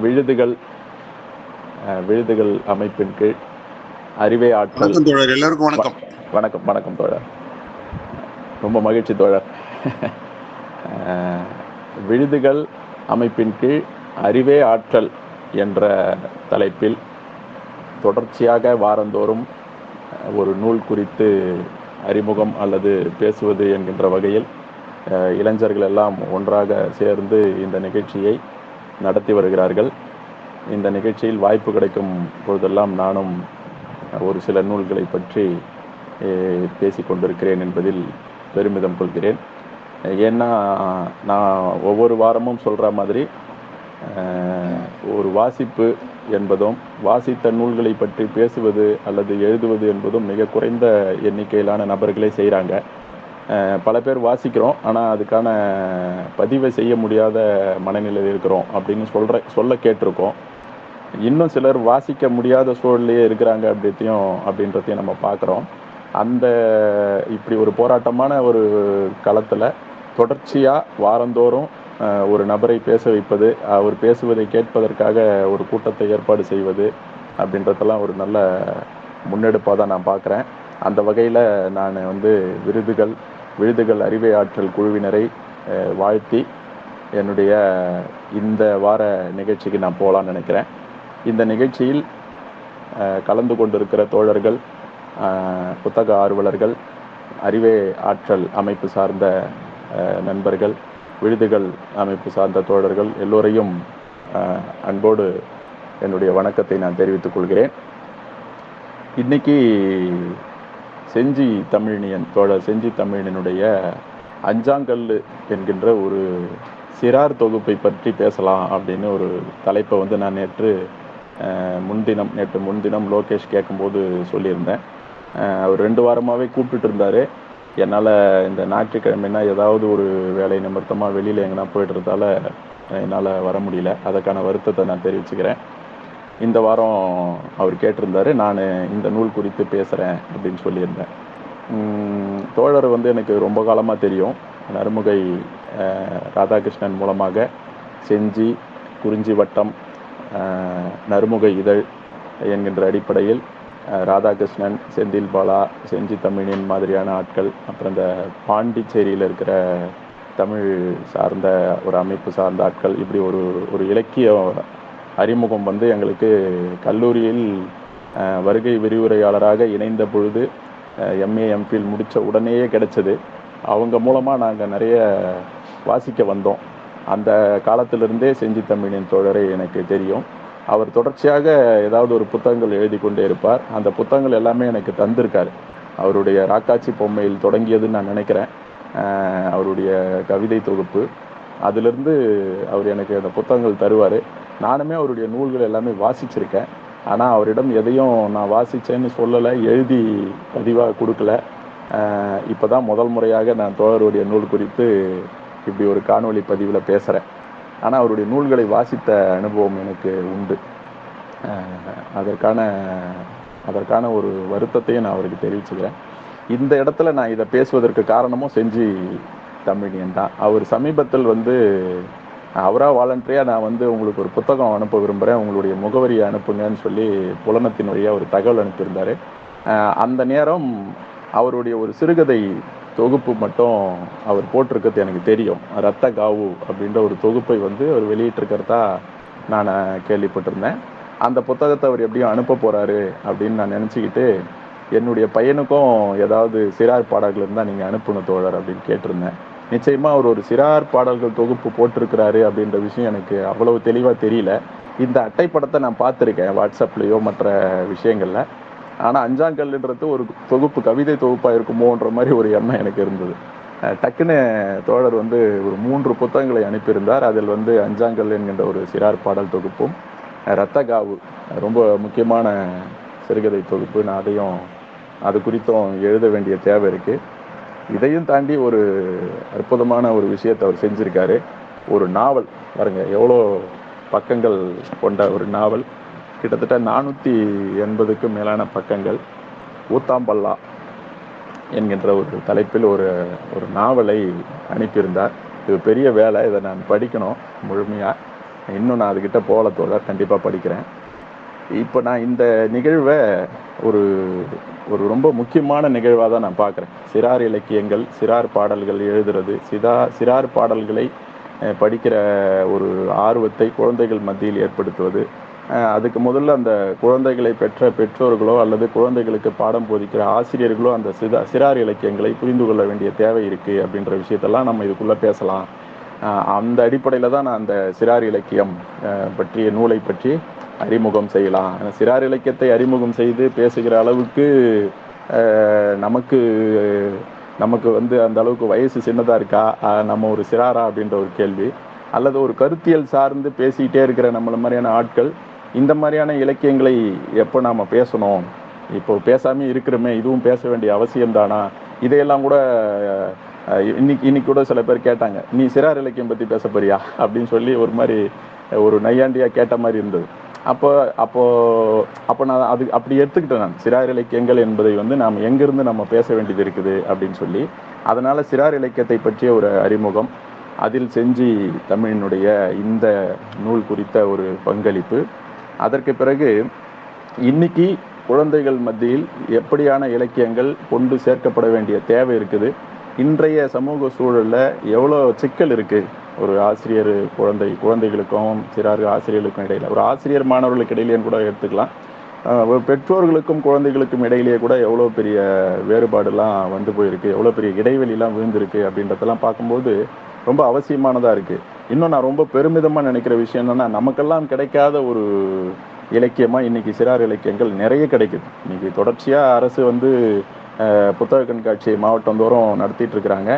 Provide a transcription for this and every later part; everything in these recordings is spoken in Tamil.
விழுதுகள் விழுதுகள் அமைப்பின் கீழ் அறிவே ஆற்றல். வணக்கம் தோழர், எல்லாருக்கும் வணக்கம். வணக்கம் வணக்கம் தோழர், ரொம்ப மகிழ்ச்சி தோழர். விழுதுகள் அமைப்பின் கீழ் அறிவே ஆற்றல் என்ற தலைப்பில் தொடர்ச்சியாக வாரந்தோறும் ஒரு நூல் குறித்து அறிமுகம் அல்லது பேசுவது என்கின்ற வகையில் இளைஞர்கள் எல்லாம் ஒன்றாக சேர்ந்து இந்த நிகழ்ச்சியை நடத்தி வருகிறார்கள். இந்த நிகழ்ச்சியில் வாய்ப்பு கிடைக்கும் பொழுதெல்லாம் நானும் ஒரு சில நூல்களை பற்றி பேசிக்கொண்டிருக்கிறேன் என்பதில் பெருமிதம் கொள்கிறேன். ஏன்னா நான் ஒவ்வொரு வாரமும் சொல்கிற மாதிரி ஒரு வாசிப்பு என்பதும் வாசித்த நூல்களை பற்றி பேசுவது அல்லது எழுதுவது என்பதும் மிக குறைந்த எண்ணிக்கையிலான நபர்களே செய்கிறாங்க. பல பேர் வாசிக்கிறோம், ஆனால் அதுக்கான பதிவை செய்ய முடியாத மனநிலையில் இருக்கிறோம் அப்படின்னு சொல்ல கேட்டிருக்கோம். இன்னும் சிலர் வாசிக்க முடியாத சூழலையே இருக்கிறாங்க அப்படின்றதையும் நம்ம பார்க்குறோம். அந்த இப்படி ஒரு போராட்டமான ஒரு களத்தில் தொடர்ச்சியாக வாரந்தோறும் ஒரு நபரை பேச வைப்பது, அவர் பேசுவதை கேட்பதற்காக ஒரு கூட்டத்தை ஏற்பாடு செய்வது அப்படின்றதெல்லாம் ஒரு நல்ல முன்னெடுப்பாக தான் நான் பார்க்குறேன். அந்த வகையில் நான் விழுதுகள் அறிவே ஆற்றல் குழுவினரை வாழ்த்தி என்னுடைய இந்த வார நிகழ்ச்சிக்கு நான் போகலான்னு நினைக்கிறேன். இந்த நிகழ்ச்சியில் கலந்து கொண்டிருக்கிற தோழர்கள், புத்தக ஆர்வலர்கள், அறிவே ஆற்றல் அமைப்பு சார்ந்த நண்பர்கள், விழுதுகள் அமைப்பு சார்ந்த தோழர்கள் எல்லோரையும் அன்போடு என்னுடைய வணக்கத்தை நான் தெரிவித்துக் கொள்கிறேன். இன்னைக்கு செஞ்சி தமிழனுடைய அஞ்சாங்கல்லு என்கின்ற ஒரு சிறார் தொகுப்பை பற்றி பேசலாம் அப்படின்னு ஒரு தலைப்பை நான் நேற்று முன்தினம் லோகேஷ் கேட்கும்போது சொல்லியிருந்தேன். அவர் 2 வாரமாகவே கூப்பிட்டுட்டு இருந்தார். என்னால் இந்த ஞாயிற்றுக்கிழமைனா ஏதாவது ஒரு வேலை நிமித்தமாக வெளியில் எங்கன்னா போய்ட்டுறதால என்னால் வர முடியல. அதற்கான வருத்தத்தை நான் தெரிவிச்சுக்கிறேன். இந்த வாரம் அவர் கேட்டிருந்தார், நான் இந்த நூல் குறித்து பேசுகிறேன் அப்படின்னு சொல்லியிருந்தேன். தோழர் எனக்கு ரொம்ப காலமாக தெரியும். நறுமுகை ராதாகிருஷ்ணன் மூலமாக செஞ்சி, குறிஞ்சி வட்டம், நறுமுகை இதழ் என்கின்ற அடிப்படையில் ராதாகிருஷ்ணன், செந்தில் பாலா, செஞ்சி தமிழின் மாதிரியான ஆட்கள், அப்புறம் இந்த பாண்டிச்சேரியில் இருக்கிற தமிழ் சார்ந்த ஒரு அமைப்பு சார்ந்த ஆட்கள், இப்படி ஒரு இலக்கிய அறிமுகம் எங்களுக்கு கல்லூரியில் வருகை விரிவுரையாளராக இணைந்த பொழுது எம்ஏ எம்ஃபில் முடித்த உடனேயே கிடைச்சது. அவங்க மூலமாக நாங்கள் நிறைய வாசிக்க வந்தோம். அந்த காலத்திலிருந்தே செஞ்சி தமிழின் தோழரை எனக்கு தெரியும். அவர் தொடர்ச்சியாக ஏதாவது ஒரு புத்தகங்கள் எழுதி கொண்டே இருப்பார். அந்த புத்தகங்கள் எல்லாமே எனக்கு தந்திருக்காரு. அவருடைய ராக்காச்சி பொம்மையில் தொடங்கியதுன்னு நான் நினைக்கிறேன் அவருடைய கவிதை தொகுப்பு. அதிலிருந்து அவர் எனக்கு அந்த புத்தகங்கள் தருவார். நானுமே அவருடைய நூல்கள் எல்லாமே வாசிச்சிருக்கேன். ஆனால் அவரிடம் எதையும் நான் வாசித்தேன்னு சொல்லலை, எழுதி பதிவாக கொடுக்கல. இப்போ தான் முதல் முறையாக நான் தோழருடைய நூல் குறித்து இப்படி ஒரு காணொளி பதிவில் பேசுகிறேன். ஆனால் அவருடைய நூல்களை வாசித்த அனுபவம் எனக்கு உண்டு. அதற்கான ஒரு வருத்தத்தையும் நான் அவருக்கு தெரிவிச்சுக்கிறேன். இந்த இடத்துல நான் இதை பேசுவதற்கு காரணமும் செஞ்சி தமிழியன் தான். அவர் சமீபத்தில் அவராக வாலண்டரியாக நான் உங்களுக்கு ஒரு புத்தகம் அனுப்ப விரும்புகிறேன், உங்களுடைய முகவரியை அனுப்புங்கன்னு சொல்லி புலனத்தின் வழியாக ஒரு தகவல் அனுப்பியிருந்தார். அந்த நேரம் அவருடைய ஒரு சிறுகதை தொகுப்பு மட்டும் அவர் போட்டிருக்கிறது எனக்கு தெரியும். ரத்த காவு அப்படின்ற ஒரு தொகுப்பை அவர் வெளியிட்டிருக்கிறதா நான் கேள்விப்பட்டிருந்தேன். அந்த புத்தகத்தை அவர் எப்படியும் அனுப்ப போகிறாரு அப்படின்னு நான் நினச்சிக்கிட்டு என்னுடைய பையனுக்கும் ஏதாவது சிறார் பாடல்கள் இருந்தால் நீங்கள் அனுப்பணும் தோழர் அப்படின்னு கேட்டிருந்தேன். நிச்சயமாக அவர் ஒரு சிறார் பாடல்கள் தொகுப்பு போட்டிருக்கிறாரு அப்படின்ற விஷயம் எனக்கு அவ்வளவு தெளிவாக தெரியல. இந்த அட்டைப்படத்தை நான் பார்த்துருக்கேன் வாட்ஸ்அப்லேயோ மற்ற விஷயங்களில். ஆனால் அஞ்சாங்கல்ன்றது ஒரு தொகுப்பு, கவிதை தொகுப்பாக இருக்குமோன்ற மாதிரி ஒரு எண்ணம் எனக்கு இருந்தது. டக்குன்னு தோழர் ஒரு 3 புத்தகங்களை அனுப்பியிருந்தார். அதில் அஞ்சாங்கல் என்கின்ற ஒரு சிறார் பாடல் தொகுப்பும், ரத்தகாவு ரொம்ப முக்கியமான சிறுகதை தொகுப்பு. நான் அது குறித்தும் எழுத வேண்டிய தேவை இருக்குது. இதையும் தாண்டி ஒரு அற்புதமான ஒரு விஷயத்தை அவர் செஞ்சுருக்காரு. ஒரு நாவல் பாருங்க, எவ்வளோ பக்கங்கள் கொண்ட ஒரு நாவல், கிட்டத்தட்ட 480க்கும் மேலான பக்கங்கள். ஊத்தாம்பல்லா என்கின்ற ஒரு தலைப்பில் ஒரு நாவலை அனுப்பியிருந்தார். இது பெரிய வேலை, இதை நான் படிக்கணும் முழுமையாக. இன்னும் நான் அதுக்கிட்ட போகல தோழர், கண்டிப்பாக படிக்கிறேன். இப்போ நான் இந்த நிகழ்வை ஒரு ஒரு ரொம்ப முக்கியமான நிகழ்வாக தான் நான் பார்க்குறேன். சிறார் இலக்கியங்கள், சிறார் பாடல்கள் எழுதுறது, சிறார் பாடல்களை படிக்கிற ஒரு ஆர்வத்தை குழந்தைகள் மத்தியில் ஏற்படுத்துவது, அதுக்கு முதல்ல அந்த குழந்தைகளை பெற்ற பெற்றோர்களோ அல்லது குழந்தைகளுக்கு பாடம் போதிக்கிற ஆசிரியர்களோ அந்த சிறார் இலக்கியங்களை புரிந்து கொள்ள வேண்டிய தேவை இருக்குது அப்படின்ற விஷயத்தெல்லாம் நம்ம இதுக்குள்ளே பேசலாம். அந்த அடிப்படையில் தான் நான் அந்த சிறார் இலக்கியம் பற்றிய நூலை பற்றி அறிமுகம் செய்யலாம். சிறார் இலக்கியத்தை அறிமுகம் செய்து பேசுகிற அளவுக்கு நமக்கு நமக்கு வந்து அந்த அளவுக்கு வயசு சின்னதாக இருக்கா, நம்ம ஒரு சிறாரா அப்படின்ற ஒரு கேள்வி, அல்லது ஒரு கருத்தியல் சார்ந்து பேசிக்கிட்டே இருக்கிற நம்மள மாதிரியான ஆட்கள் இந்த மாதிரியான இலக்கியங்களை எப்போ நாம் பேசணும், இப்போ பேசாமே இருக்கிறோமே, இதுவும் பேச வேண்டிய அவசியம் தானா, இதையெல்லாம் கூட இன்னைக்கு கூட சில பேர் கேட்டாங்க, நீ சிறார் இலக்கியம் பற்றி பேச போறியா அப்படின்னு சொல்லி ஒரு மாதிரி ஒரு நையாண்டியாக கேட்ட மாதிரி இருந்தது. அப்போ நான் அது அப்படி எடுத்துக்கிட்டேன். நான் சிறார் இலக்கியங்கள் என்பதை வந்து நாம் எங்கிருந்து நம்ம பேச வேண்டியது இருக்குது அப்படின்னு சொல்லி, அதனால சிறார் இலக்கியத்தை பற்றிய ஒரு அறிமுகம், அதில் செஞ்சி தமிழினுடைய இந்த நூல் குறித்த ஒரு பங்களிப்பு, அதற்கு பிறகு இன்னைக்கு குழந்தைகள் மத்தியில் எப்படியான இலக்கியங்கள் கொண்டு சேர்க்கப்பட வேண்டிய தேவை இருக்குது, இன்றைய சமூக சூழலில் எவ்வளோ சிக்கல் இருக்குது, ஒரு ஆசிரியர் குழந்தைகளுக்கும் சிறார் ஆசிரியர்களுக்கும் இடையில், ஒரு ஆசிரியர் மாணவர்களுக்கு இடையிலேயும் கூட எடுத்துக்கலாம், ஒரு பெற்றோர்களுக்கும் குழந்தைகளுக்கும் இடையிலேயே கூட எவ்வளோ பெரிய வேறுபாடுலாம் வந்து போயிருக்கு, எவ்வளோ பெரிய இடைவெளிலாம் விழுந்திருக்கு அப்படின்றதெல்லாம் பார்க்கும்போது ரொம்ப அவசியமானதாக இருக்குது. இன்னும் நான் ரொம்ப பெருமிதமாக நினைக்கிற விஷயம் என்னென்னா, நமக்கெல்லாம் கிடைக்காத ஒரு இலக்கியமாக இன்றைக்கி சிறார் இலக்கியங்கள் நிறைய கிடைக்குது. இன்றைக்கி தொடர்ச்சியாக அரசு வந்து புத்தக கண்காட்சி மாவட்டந்தோறும் நடத்திட்டு இருக்கிறாங்க.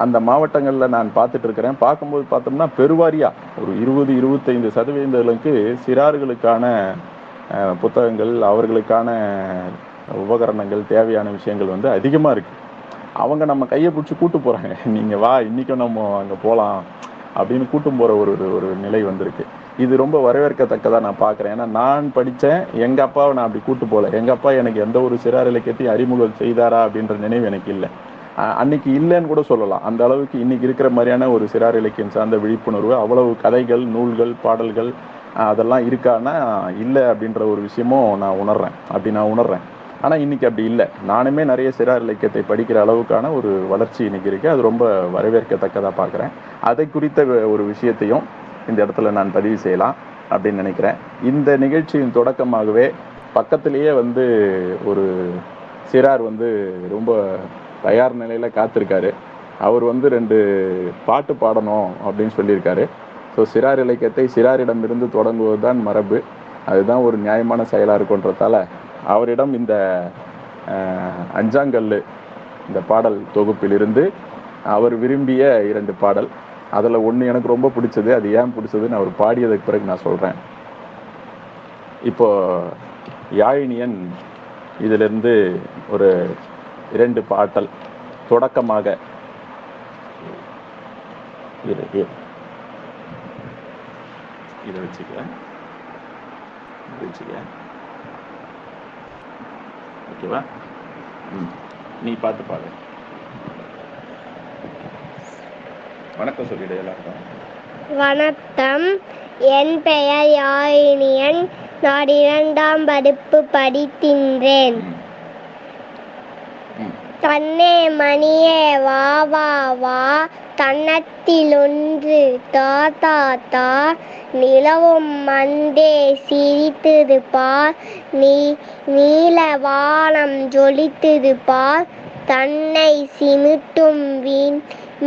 அந்த மாவட்டங்களில் நான் பார்த்துட்டு இருக்கிறேன். பார்க்கும்போது பார்த்தோம்னா பெருவாரியாக ஒரு 20-25% சிறார்களுக்கான புத்தகங்கள், அவர்களுக்கான உபகரணங்கள், தேவையான விஷயங்கள் வந்து அதிகமாக இருக்குது. அவங்க நம்ம கையை பிடிச்சி கூட்டு போகிறாங்க, நீங்கள் வா இன்றைக்கும் நம்ம அங்கே போகலாம் அப்படின்னு கூட்டும் போகிற ஒரு நிலை வந்திருக்கு. இது ரொம்ப வரவேற்கத்தக்கதாக நான் பார்க்குறேன். ஏன்னா நான் படித்தேன், எங்கள் அப்பாவை நான் அப்படி கூட்டு போகல, எங்கள் அப்பா எனக்கு எந்த ஒரு சிறார் இலக்கியத்தையும் அறிமுகம் செய்தாரா அப்படின்ற நினைவு எனக்கு இல்லை. அன்னைக்கு இல்லைன்னு கூட சொல்லலாம். அந்த அளவுக்கு இன்னைக்கு இருக்கிற மாதிரியான ஒரு சிறார் இலக்கியம் சார்ந்த விழிப்புணர்வு, அவ்வளவு கதைகள், நூல்கள், பாடல்கள் அதெல்லாம் இருக்கான்னா இல்லை அப்படின்ற ஒரு விஷயமும் நான் உணர்றேன். ஆனால் இன்னைக்கு அப்படி இல்லை. நானுமே நிறைய சிறார் இலக்கியத்தை படிக்கிற அளவுக்கான ஒரு வளர்ச்சி இன்னைக்கு இருக்குது. அது ரொம்ப வரவேற்கத்தக்கதாக பார்க்குறேன். அதை குறித்த ஒரு விஷயத்தையும் இந்த இடத்துல நான் பதிவு செய்யலாம் அப்படின்னு நினைக்கிறேன். இந்த நிகழ்ச்சியின் தொடக்கமாகவே பக்கத்திலேயே வந்து ஒரு சிறார் வந்து ரொம்ப தயார் நிலையில் காத்திருக்காரு. அவர் வந்து 2 பாட்டு பாடணும் அப்படின்னு சொல்லியிருக்காரு. ஸோ சிறார் இலக்கியத்தை சிறாரிடமிருந்து தொடங்குவது தான் மரபு, அதுதான் ஒரு நியாயமான செயலாக இருக்குன்றதால அவரிடம் இந்த அஞ்சாங்கல்லு இந்த பாடல் தொகுப்பிலிருந்து அவர் விரும்பிய 2 பாடல், அதில் ஒன்று எனக்கு ரொம்ப பிடிச்சது. அது ஏன் பிடிச்சதுன்னு அவர் பாடியதுக்கு பிறகு நான் சொல்கிறேன். இப்போ யாழினியன் இதிலிருந்து ஒரு 2 பாடல் தொடக்கமாக இதை வச்சுக்கிறேன். ஓகேவா? நீ பார்த்து பாடு. வணக்கம் சொல்லிடு எல்லாருக்கும். வணக்கம், என் பெயர் யாழினியன். நான் 2ஆம் வகுப்பு படிக்கின்றேன். தன்னே மணியே வா வா வா, தன்னத்திலொன்று தா தா தா, நிலவும் மண்டே சிரித்தது பார், நீல வானம் ஜொலித்தது பார், தன்னை சிமிட்டும்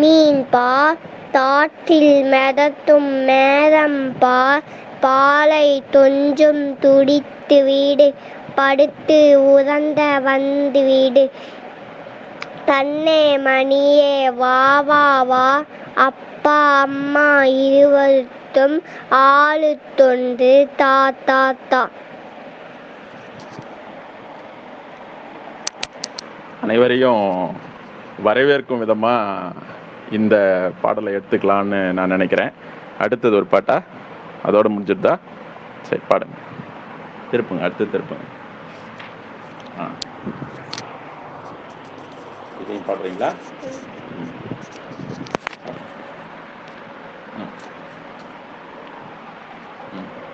மீன் பார், தாற்றில் மெதத்தும் மேகம் பார், பாலை கொஞ்சம் துடித்து வீடு, படுத்து உறந்த வந்து வீடு, தன்னே மணியே வா வா வா, அப்பா அம்மா இருவருக்கும் ஆளுக்கொன்று தா தா தா. அனைவரையும் வரவேற்கும் விதமா இந்த பாடலை எடுத்துக்கலான்னு நான் நினைக்கிறேன். அடுத்தது ஒரு பாட்டா, அதோட முடிஞ்சிருதா? சரி பாடுங்க, திருப்புங்க, அடுத்து திருப்புங்க. இதையும் பாடுறீங்களா?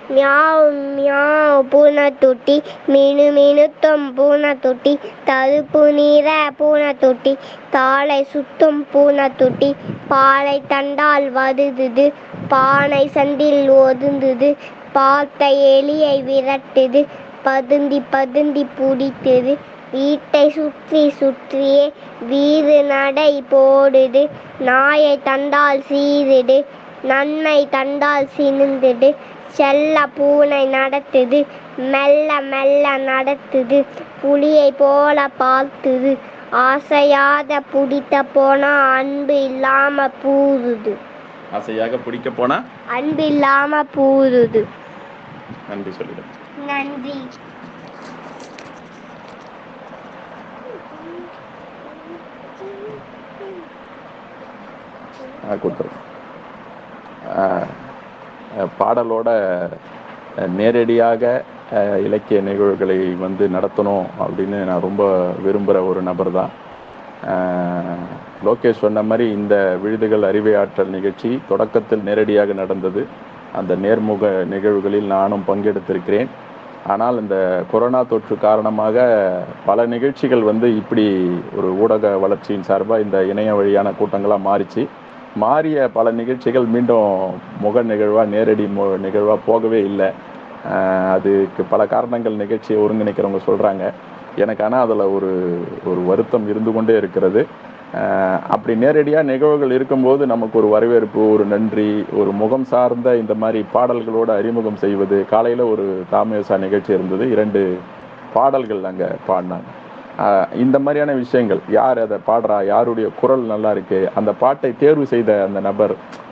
மியாவ் மியாவ் பூனைத்துட்டி, மினுமினுத்தும் பூனைத்துட்டி, தழுப்பு நீர பூனைத்துட்டி, தாளை சுத்தும் பூனைத்துட்டி, பாலை தண்டால் வருதுது, பானை சந்தில் ஒதுங்குது, பார்த்த எலியை விரட்டுது, பதுந்தி பதுந்தி பிடித்தது, வீட்டை சுற்றி சுற்றியே வீறு நடை போடுது, நாயை தண்டால் சீருது, நன்மை தண்டால் சினுந்துடு, செல்ல பூனை நடத்துது, மெல்ல மெல்ல நடத்துது, புலியை போல பார்த்துது, ஆசையாக பிடித்த போனா அன்பு இல்லாம பூருது. ஆசையாக பிடிக்க போனா அன்பு இல்லாம பூருது. நன்றி சொல்லிடு. நன்றி. கொடுத்துருவோம். பாடலோட நேரடியாக இலக்கிய நிகழ்வுகளை வந்து நடத்தணும் அப்படின்னு நான் ரொம்ப விரும்புகிற ஒரு நபர் தான். லோகேஷ் சொன்ன மாதிரி இந்த விழுதுகள் அறிவை ஆற்றல் நிகழ்ச்சி தொடக்கத்தில் நேரடியாக நடந்தது. அந்த நேர்முக நிகழ்வுகளில் நானும் பங்கெடுத்திருக்கிறேன். ஆனால் இந்த கொரோனா தொற்று காரணமாக பல நிகழ்ச்சிகள் வந்து இப்படி ஒரு ஊடக வளர்ச்சியின் சார்பாக இந்த இணைய வழியான கூட்டங்களாக மாறிய பல நிகழ்ச்சிகள் மீண்டும் முக நிகழ்வாக நேரடி நிகழ்வாக போகவே இல்லை. அதுக்கு பல காரணங்கள் நிகழ்ச்சியை ஒருங்கிணைக்கிறவங்க சொல்கிறாங்க. எனக்கு ஆனால் அதில் ஒரு வருத்தம் இருந்து கொண்டே இருக்கிறது. அப்படி நேரடியாக நிகழ்வுகள் இருக்கும்போது நமக்கு ஒரு வரவேற்பு, ஒரு நன்றி, ஒரு முகம் சார்ந்த இந்த மாதிரி பாடல்களோடு அறிமுகம் செய்வது. காலையில் ஒரு தாமேசா நிகழ்ச்சி இருந்தது, 2 பாடல்கள் அங்கே பாடினாங்க. இந்த மாதிரியான விஷயங்கள், யார் அதை பாடுறா, யாருடைய குரல் நல்லா இருக்கு, அந்த பாட்டை தேர்வு செய்த அந்த நபர்,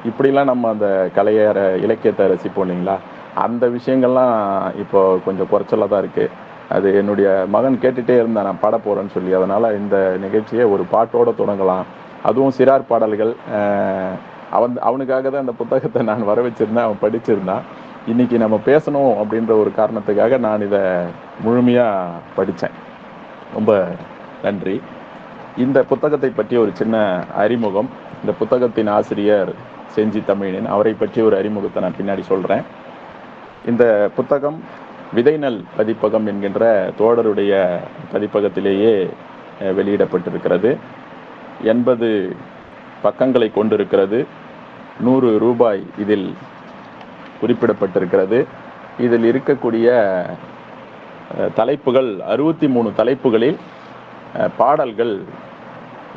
இப்படிலாம் நம்ம அந்த கலையற இலக்கியத்தை ரசிப்போம் இல்லைங்களா? அந்த விஷயங்கள்லாம் இப்போ கொஞ்சம் குறைச்சலாக தான் இருக்குது. அது என்னுடைய மகன் கேட்டுகிட்டே இருந்தான் நான் பாட போகிறேன்னு சொல்லி. அதனால் இந்த நிகழ்ச்சியை ஒரு பாட்டோடு தொடங்கலாம். அதுவும் சிறார் பாடல்கள். அவனுக்காக தான் அந்த புத்தகத்தை நான் வர வச்சுருந்தேன், அவன் படிச்சிருந்தான். இன்றைக்கி நம்ம பேசணும் அப்படின்ற ஒரு காரணத்துக்காக நான் இதை முழுமையாக படித்தேன். ரொம்ப நன்றி. இந்த புத்தகத்தை பற்றி ஒரு சின்ன அறிமுகம். இந்த புத்தகத்தின் ஆசிரியர் செஞ்சி தமிழன். அவரை பற்றி ஒரு அறிமுகத்தை நான் பின்னாடி சொல்கிறேன். இந்த புத்தகம் விதைநல் பதிப்பகம் என்கின்ற தோழருடைய பதிப்பகத்திலேயே வெளியிடப்பட்டிருக்கிறது. 80 பக்கங்களை கொண்டிருக்கிறது. 100 ரூபாய் இதில் குறிப்பிடப்பட்டிருக்கிறது. இதில் இருக்கக்கூடிய தலைப்புகள் 63 தலைப்புகளில் பாடல்கள்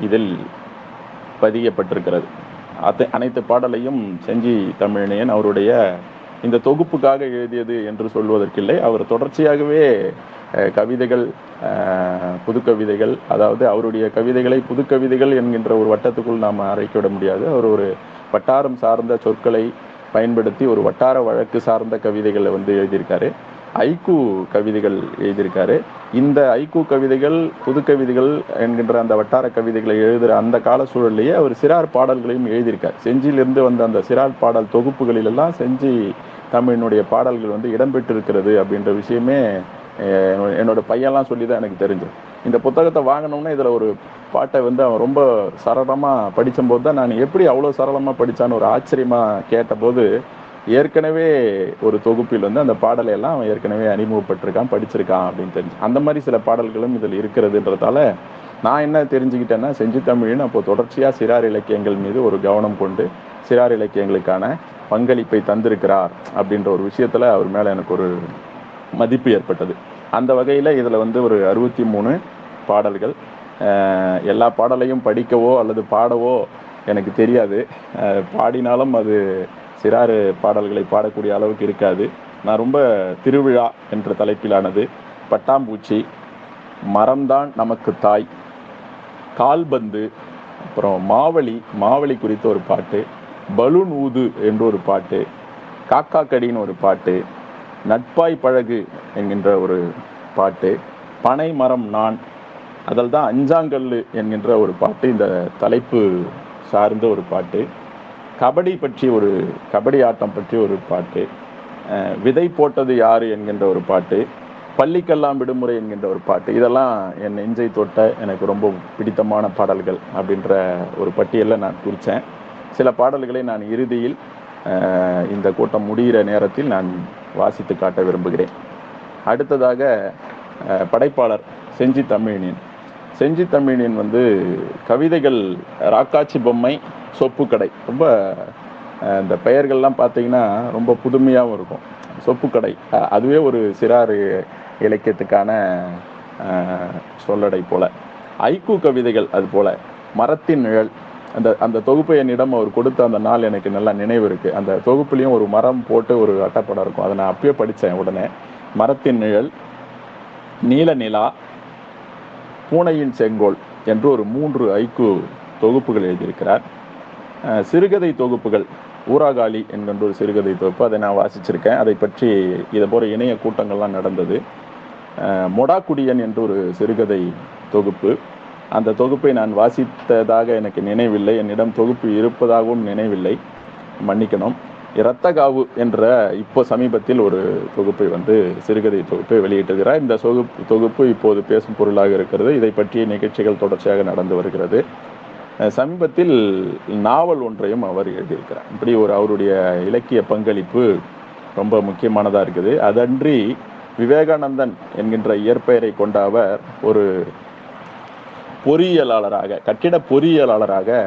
இதில் பதியப்பட்டிருக்கிறது. அனைத்து பாடலையும் செஞ்சி தமிழனையன் அவருடைய இந்த தொகுப்புக்காக எழுதியது என்று சொல்வதற்கில்லை. அவர் தொடர்ச்சியாகவே கவிதைகள், புதுக்கவிதைகள், அதாவது அவருடைய கவிதைகளை புதுக்கவிதைகள் என்கின்ற ஒரு வட்டத்துக்குள் நாம் அரைக்கிவிட முடியாது. அவர் ஒரு வட்டாரம் சார்ந்த சொற்களை பயன்படுத்தி ஒரு வட்டார வழக்கு சார்ந்த கவிதைகளை வந்து எழுதியிருக்காரு. ஐக்கூ கவிதைகள் எழுதியிருக்காரு. இந்த ஐக்கூ கவிதைகள், புதுக்கவிதைகள் என்கின்ற அந்த வட்டார கவிதைகளை எழுதுகிற அந்த கால சூழல்லையே அவர் சிறார் பாடல்களையும் எழுதியிருக்கார். செஞ்சியிலிருந்து வந்த அந்த சிறார் பாடல் தொகுப்புகளிலெல்லாம் செஞ்சி தமிழினுடைய பாடல்கள் வந்து இடம்பெற்றிருக்கிறது அப்படின்ற விஷயமே என்னோட பையன்லாம் சொல்லி தான் எனக்கு தெரிஞ்சது. இந்த புத்தகத்தை வாங்கினோம்னா இதில் ஒரு பாட்டை வந்து அவன் ரொம்ப சரளமாக படித்தபோது தான் நான் எப்படி அவ்வளோ சரளமாக படித்தான்னு ஒரு ஆச்சரியமாக கேட்டபோது, ஏற்கனவே ஒரு தொகுப்பில் வந்து அந்த பாடலை எல்லாம் அவன் ஏற்கனவே அறிமுகப்பட்டிருக்கான், படிச்சிருக்கான் அப்படின்னு தெரிஞ்சு. அந்த மாதிரி சில பாடல்களும் இதில் இருக்கிறதுன்றதால நான் என்ன தெரிஞ்சுக்கிட்டேன்னா, செஞ்சி தமிழன் அப்போ தொடர்ச்சியாக சிறார் இலக்கியங்கள் மீது ஒரு கவனம் கொண்டு சிறார் இலக்கியங்களுக்கான பங்களிப்பை தந்திருக்கிறார் அப்படின்ற ஒரு விஷயத்தில் அவர் மேலே எனக்கு ஒரு மதிப்பு ஏற்பட்டது. அந்த வகையில் இதில் வந்து ஒரு 63 பாடல்கள். எல்லா பாடலையும் படிக்கவோ அல்லது பாடவோ எனக்கு தெரியாது. பாடினாலும் அது சிறார் பாடல்களை பாடக்கூடிய அளவுக்கு இருக்காது. நான் ரொம்ப திருவிழா என்ற தலைப்பிலானது, பட்டாம்பூச்சி, மரம்தான் நமக்கு தாய், கால்பந்து, அப்புறம் மாவழி குறித்த ஒரு பாட்டு, பலூன் ஊது என்ற ஒரு பாட்டு, காக்கா கடின்னு ஒரு பாட்டு, நட்பாய் பழகு என்கின்ற ஒரு பாட்டு, பனை மரம் நான், அதில் தான் அஞ்சாங்கல்லு என்கின்ற ஒரு பாட்டு இந்த தலைப்பு சார்ந்த ஒரு பாட்டு, கபடி ஆட்டம் பற்றி ஒரு பாட்டு, விதை போட்டது யாரு என்கின்ற ஒரு பாட்டு, பள்ளிக்கெல்லாம் விடுமுறை என்கின்ற ஒரு பாட்டு. இதெல்லாம் என் நெஞ்சை தொட்ட எனக்கு ரொம்ப பிடித்தமான பாடல்கள் அப்படின்ற ஒரு பட்டியலில் நான் குறித்தேன். சில பாடல்களை நான் இறுதியில் இந்த கூட்டம் முடிகிற நேரத்தில் நான் வாசித்து காட்ட விரும்புகிறேன். அடுத்ததாக படைப்பாளர் செஞ்சி தமிழினியன். செஞ்சி தமிழினியன் வந்து கவிதைகள் ராக்காச்சி பொம்மை, சொப்புக்கடை, ரொம்ப இந்த பெயர்கள்லாம் பார்த்தீங்கன்னா ரொம்ப புதுமையாகவும் இருக்கும். சொப்புக்கடை அதுவே ஒரு சிறார் இலக்கியத்துக்கான சொல்லடை போல. ஐக்கூ கவிதைகள் அது போல. மரத்தின் நிழல், அந்த தொகுப்பை என்னிடம் அவர் கொடுத்த அந்த நாள் எனக்கு நல்லா நினைவு இருக்கு. அந்த தொகுப்புலையும் ஒரு மரம் போட்டு ஒரு அட்டைப்படம் இருக்கும். அதை நான் அப்பயே படித்தேன் உடனே. மரத்தின் நிழல், நீல நிலா, பூனையின் செங்கோல் என்று ஒரு 3 ஐக்கூ தொகுப்புகள் எழுதியிருக்கிறார். சிறுகதை தொகுப்புகள், ஊராகாலி என்கின்ற ஒரு சிறுகதை தொகுப்பு, அதை நான் வாசிச்சிருக்கேன். அதை பற்றி இதை போல இணைய கூட்டங்கள்லாம் நடந்தது. மொடாக்குடியன் என்று ஒரு சிறுகதை தொகுப்பு, அந்த தொகுப்பை நான் வாசித்ததாக எனக்கு நினைவில்லை. என்னிடம் தொகுப்பு இருப்பதாகவும் நினைவில்லை, மன்னிக்கணும். இரத்தகாவு என்ற இப்போ சமீபத்தில் ஒரு தொகுப்பை வந்து சிறுகதை தொகுப்பை வெளியிட்டிருக்கிறார். இந்த தொகுப்பு இப்போது பேசும் பொருளாக இருக்கிறது. இதை பற்றிய நிகழ்ச்சிகள் தொடர்ச்சியாக நடந்து வருகிறது. சமீபத்தில் நாவல் ஒன்றையும் அவர் எழுதியிருக்கிறார். இப்படி அவருடைய இலக்கிய பங்களிப்பு ரொம்ப முக்கியமானதாக இருக்குது. அதன்றி விவேகானந்தன் என்கின்ற இயற்பெயரை கொண்ட அவர் ஒரு பொறியியலாளராக, கட்டிட பொறியியலாளராக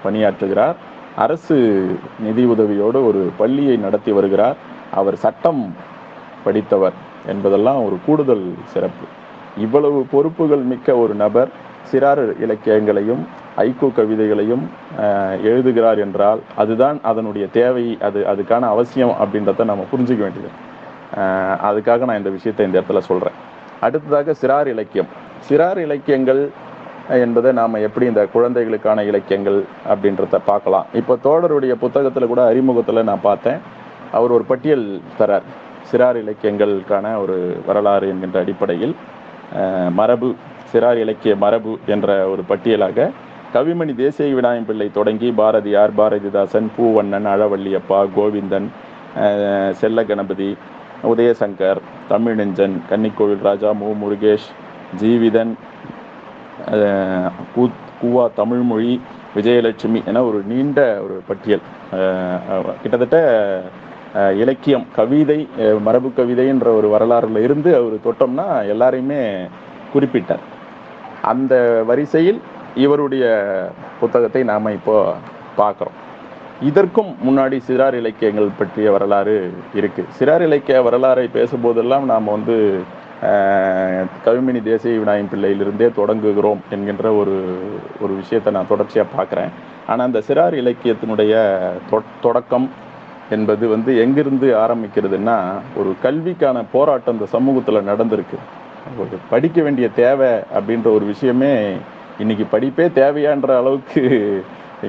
பணியாற்றுகிறார். அரசு நிதி உதவியோடு ஒரு பள்ளியை நடத்தி வருகிறார். அவர் சட்டம் படித்தவர் என்பதெல்லாம் ஒரு கூடுதல் சிறப்பு. இவ்வளவு பொறுப்புகள் மிக்க ஒரு நபர் சிறார் இலக்கியங்களையும் ஐக்கூ கவிதைகளையும் எழுதுகிறார் என்றால் அதுதான் அதனுடைய தேவை, அதுக்கான அவசியம் அப்படின்றத நம்ம புரிஞ்சுக்க வேண்டியது. அதுக்காக நான் இந்த விஷயத்தை இந்த இடத்துல சொல்கிறேன். அடுத்ததாக சிறார் இலக்கியம். சிறார் இலக்கியங்கள் என்பதை நாம் எப்படி இந்த குழந்தைகளுக்கான இலக்கியங்கள் அப்படின்றத பார்க்கலாம். இப்போ தோழருடைய புத்தகத்தில் கூட அறிமுகத்தில் நான் பார்த்தேன், அவர் ஒரு பட்டியல் தரார். சிறார் இலக்கியங்களுக்கான ஒரு வரலாறு என்கின்ற அடிப்படையில் மரபு, சிறார் இலக்கிய மரபு என்ற ஒரு பட்டியலாக கவிமணி தேசிய விநாயகம் பிள்ளை தொடங்கி பாரதியார், பாரதிதாசன், பூவண்ணன், அழவள்ளியப்பா, கோவிந்தன், செல்ல கணபதி, உதயசங்கர், தமிழ்நெஞ்சன், கன்னிக்கோவில் ராஜா, மு முருகேஷ், ஜீவிதன், கூவா தமிழ்மொழி, விஜயலட்சுமி என ஒரு நீண்ட ஒரு பட்டியல். கிட்டத்தட்ட இலக்கியம், கவிதை, மரபு கவிதைன்ற ஒரு வரலாறுல இருந்து அவர் தொட்டோம்னா எல்லாரையுமே குறிப்பிட்டார். அந்த வரிசையில் இவருடைய புத்தகத்தை நாம் இப்போ பார்க்குறோம். இதற்கும் முன்னாடி சிறார் இலக்கியங்கள் பற்றிய வரலாறு இருக்கு. சிறார் இலக்கிய வரலாறை பேசும்போதெல்லாம் நாம் வந்து கவிமணி தேசிய விநாயகம் பிள்ளையிலிருந்தே தொடங்குகிறோம் என்கின்ற ஒரு விஷயத்தை நான் தொடர்ச்சியாக பார்க்குறேன். ஆனால் அந்த சிறார் இலக்கியத்தினுடைய தொடக்கம் என்பது வந்து எங்கிருந்து ஆரம்பிக்கிறதுனா, ஒரு கல்விக்கான போராட்டம் இந்த சமூகத்தில் நடந்திருக்கு. ஒரு படிக்க வேண்டிய தேவை அப்படின்ற ஒரு விஷயமே இன்னைக்கு படிப்பே தேவையான்ற அளவுக்கு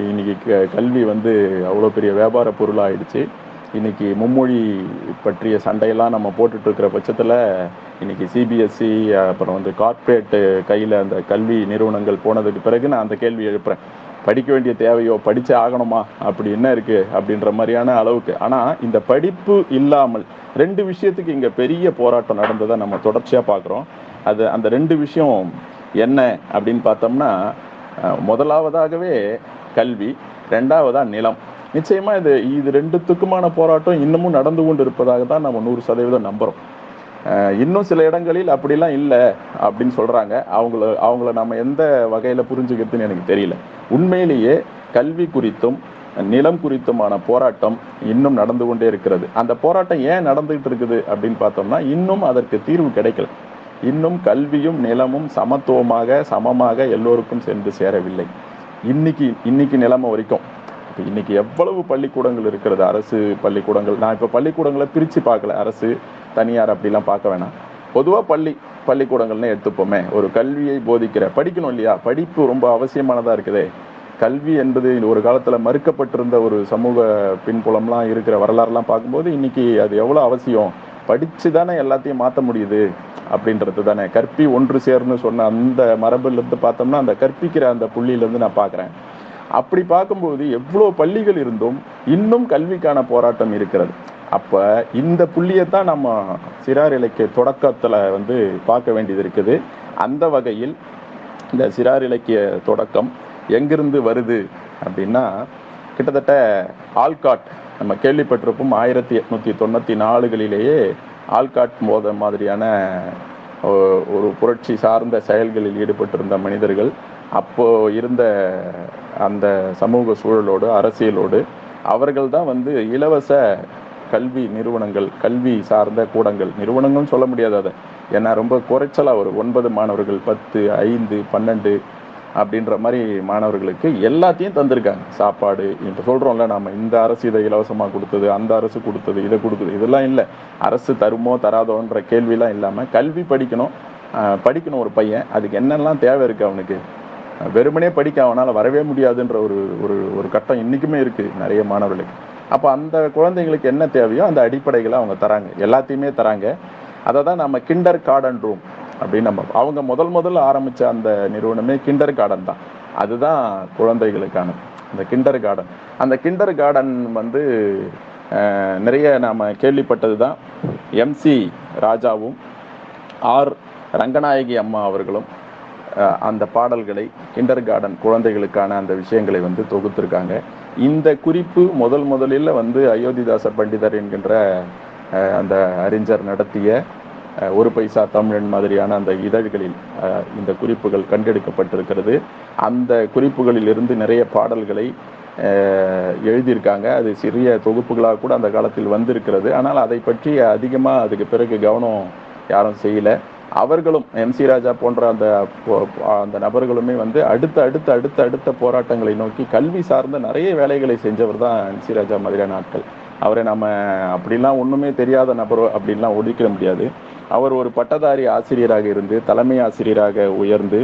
இன்னைக்கு கல்வி வந்து அவ்வளோ பெரிய வியாபார பொருளாகிடுச்சு. இன்னைக்கு மும்மொழி பற்றிய சண்டையெல்லாம் நம்ம போட்டுட்டு இருக்கிற பட்சத்தில் இன்னைக்கு சிபிஎஸ்சி அப்புறம் வந்து கார்ப்பரேட்டு கையில் அந்த கல்வி நிறுவனங்கள் போனதுக்கு பிறகு நான் அந்த கேள்வி எழுப்புறேன், படிக்க வேண்டிய தேவையோ, படிச்சே ஆகணுமா, அப்படி என்ன இருக்கு அப்படின்ற மாதிரியான அளவுக்கு. ஆனால் இந்த படிப்பு இல்லாமல் 2 விஷயத்துக்கு இங்கே பெரிய போராட்டம் நடந்ததை நம்ம தொடர்ச்சியாக பார்க்குறோம். அந்த 2 விஷயம் என்ன அப்படின்னு பார்த்தோம்னா, முதலாவதாகவே கல்வி, 2வதா நிலம். நிச்சயமா இது 2த்துக்குமான போராட்டம் இன்னமும் நடந்து கொண்டு இருப்பதாக தான் நம்ம 100% நம்புறோம். இன்னும் சில இடங்களில் அப்படிலாம் இல்லை அப்படின்னு சொல்றாங்க. அவங்கள நம்ம எந்த வகையில புரிஞ்சுக்கிறதுன்னு எனக்கு தெரியல. உண்மையிலேயே கல்வி குறித்தும் நிலம் குறித்துமான போராட்டம் இன்னும் நடந்து கொண்டே இருக்கிறது. அந்த போராட்டம் ஏன் நடந்துகிட்டு இருக்குது அப்படின்னு பார்த்தோம்னா, இன்னும் அதற்கு தீர்வு கிடைக்கல. இன்னும் கல்வியும் நிலமும் சமமாக எல்லோருக்கும் சென்று சேரவில்லை. இன்னைக்கு நிலைமை வரைக்கும். இன்னைக்கு எவ்வளவு பள்ளிக்கூடங்கள் இருக்கிறது, அரசு பள்ளிக்கூடங்கள். நான் இப்போ பள்ளிக்கூடங்களை பிரித்து பார்க்கல, அரசு தனியார் அப்படிலாம் பார்க்க வேணாம். பொதுவாக பள்ளிக்கூடங்கள்னு எடுத்துப்போமே, ஒரு கல்வியை படிக்கணும் இல்லையா, படிப்பு ரொம்ப அவசியமானதாக இருக்குதே. கல்வி என்பது ஒரு காலத்தில் மறுக்கப்பட்டிருந்த ஒரு சமூக பின்புலம்லாம் இருக்கிற வரலாறுலாம் பார்க்கும்போது இன்னைக்கு அது எவ்வளோ அவசியம். படித்து தானே எல்லாத்தையும் மாற்ற முடியுது அப்படின்றது தானே. கற்பி ஒன்று சேர்னு சொன்ன அந்த மரபுலேருந்து பார்த்தோம்னா, அந்த கற்பிக்கிற அந்த புள்ளியிலேருந்து நான் பார்க்குறேன். அப்படி பார்க்கும்போது எவ்வளோ பள்ளிகள் இருந்தும் இன்னும் கல்விக்கான போராட்டம் இருக்கிறது. அப்போ இந்த புள்ளியைத்தான் நம்ம சிறார் இலக்கிய தொடக்கத்தில் வந்து பார்க்க வேண்டியது இருக்குது. அந்த வகையில் இந்த சிறார் இலக்கிய தொடக்கம் எங்கிருந்து வருது அப்படின்னா, கிட்டத்தட்ட ஆல்காட் நம்ம கேள்விப்பட்டிருப்போம் 1894களிலேயே ஆல்காட் மோத மாதிரியான ஒரு புரட்சி சார்ந்த செயல்களில் ஈடுபட்டிருந்த மனிதர்கள் அப்போ இருந்த அந்த சமூக சூழலோடு அரசியலோடு அவர்கள் தான் வந்து இலவச கல்வி நிறுவனங்கள், கல்வி சார்ந்த கூடங்கள், நிறுவனங்கள்னு சொல்ல முடியாது அதை, ஏன்னா ரொம்ப குறைச்சலா ஒரு 9 மாணவர்கள், 10, 5, 12 அப்படின்ற மாதிரி மாணவர்களுக்கு எல்லாத்தையும் தந்திருக்காங்க. சாப்பாடு இப்போ சொல்கிறோம்ல, நம்ம இந்த அரசு இதை இலவசமாக கொடுத்தது, அந்த அரசு கொடுத்தது, இதை கொடுக்குது, இதெல்லாம் இல்லை. அரசு தருமோ தராதோன்ற கேள்விலாம் இல்லாமல் கல்வி படிக்கணும் ஒரு பையன். அதுக்கு என்னெல்லாம் தேவை இருக்குது அவனுக்கு? வெறுமனே படிக்க அவனால் வரவே முடியாதுன்ற ஒரு ஒரு ஒரு கட்டம் இன்றைக்குமே இருக்குது நிறைய மாணவர்களுக்கு. அப்போ அந்த குழந்தைங்களுக்கு என்ன தேவையோ அந்த அடிப்படைகளை அவங்க தராங்க, எல்லாத்தையுமே தராங்க. அதை தான் நம்ம கிண்டர் கார்டன் ரூம் அப்படின்னு அவங்க முதல்ல ஆரம்பித்த அந்த நிறுவனமே கிண்டர் கார்டன் தான். அதுதான் குழந்தைகளுக்கான இந்த கிண்டர் கார்டன். அந்த கிண்டர் கார்டன் வந்து நிறைய நாம் கேள்விப்பட்டது தான். எம்சி ராஜாவும் ஆர் ரங்கநாயகி அம்மா அவர்களும் அந்த பாடல்களை, கிண்டர் கார்டன் குழந்தைகளுக்கான அந்த விஷயங்களை வந்து தொகுத்திருக்காங்க. இந்த குறிப்பு முதலில் வந்து அயோத்திதாச பண்டிதர் என்கின்ற அந்த அறிஞர் நடத்திய ஒரு பைசா தமிழன் மாதிரியான அந்த இதழ்களில் இந்த குறிப்புகள் கண்டெடுக்கப்பட்டிருக்கிறது. அந்த குறிப்புகளில் இருந்து நிறைய பாடல்களை எழுதியிருக்காங்க. அது சிறிய தொகுப்புகளாக கூட அந்த காலத்தில் வந்திருக்கிறது. ஆனால் அதை பற்றி அதிகமாக அதுக்கு பிறகு கவனம் யாரும் செய்யலை. அவர்களும் எம்சி ராஜா போன்ற அந்த நபர்களுமே வந்து அடுத்த போராட்டங்களை நோக்கி கல்வி சார்ந்த நிறைய வேலைகளை செஞ்சவர் தான் எம்சி ராஜா மாதிரியான ஆட்கள். அவரை நம்ம அப்படிலாம் ஒன்றுமே தெரியாத நபரோ அப்படின்லாம் ஒதுக்கிட முடியாது. அவர் ஒரு பட்டதாரி ஆசிரியராக இருந்து தலைமை ஆசிரியராக உயர்ந்து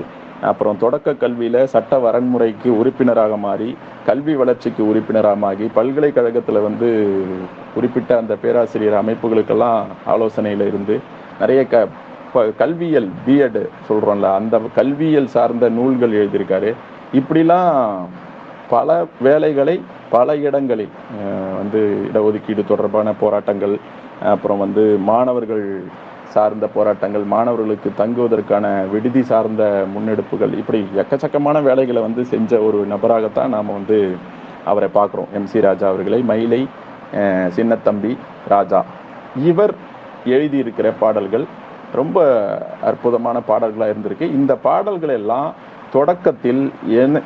அப்புறம் தொடக்க கல்வியில் சட்ட வரன்முறைக்கு உறுப்பினராக மாறி கல்வி வளர்ச்சிக்கு உறுப்பினராகி பல்கலைக்கழகத்தில் வந்து குறிப்பிட்ட அந்த பேராசிரியர் அமைப்புகளுக்கெல்லாம் ஆலோசனையில் இருந்து நிறைய கல்வியல் பிஎட் சொல்கிறோம்ல, அந்த கல்வியல் சார்ந்த நூல்கள் எழுதியிருக்காரு. இப்படிலாம் பல வேலைகளை பல இடங்களில் வந்து இடஒதுக்கீடு தொடர்பான போராட்டங்கள், அப்புறம் வந்து மாணவர்கள் சார்ந்த போராட்டங்கள், மாணவர்களுக்கு தங்குவதற்கான விடுதி சார்ந்த முன்னெடுப்புகள், இப்படி எக்கச்சக்கமான வேலைகளை வந்து செஞ்ச ஒரு நபராகத்தான் நாம் வந்து அவரை பார்க்குறோம். எம்சி ராஜா அவர்களை, மயிலை சின்னத்தம்பி ராஜா. இவர் எழுதியிருக்கிற பாடல்கள் ரொம்ப அற்புதமான பாடல்களாக இருந்திருக்கு. இந்த பாடல்கள் எல்லாம் தொடக்கத்தில்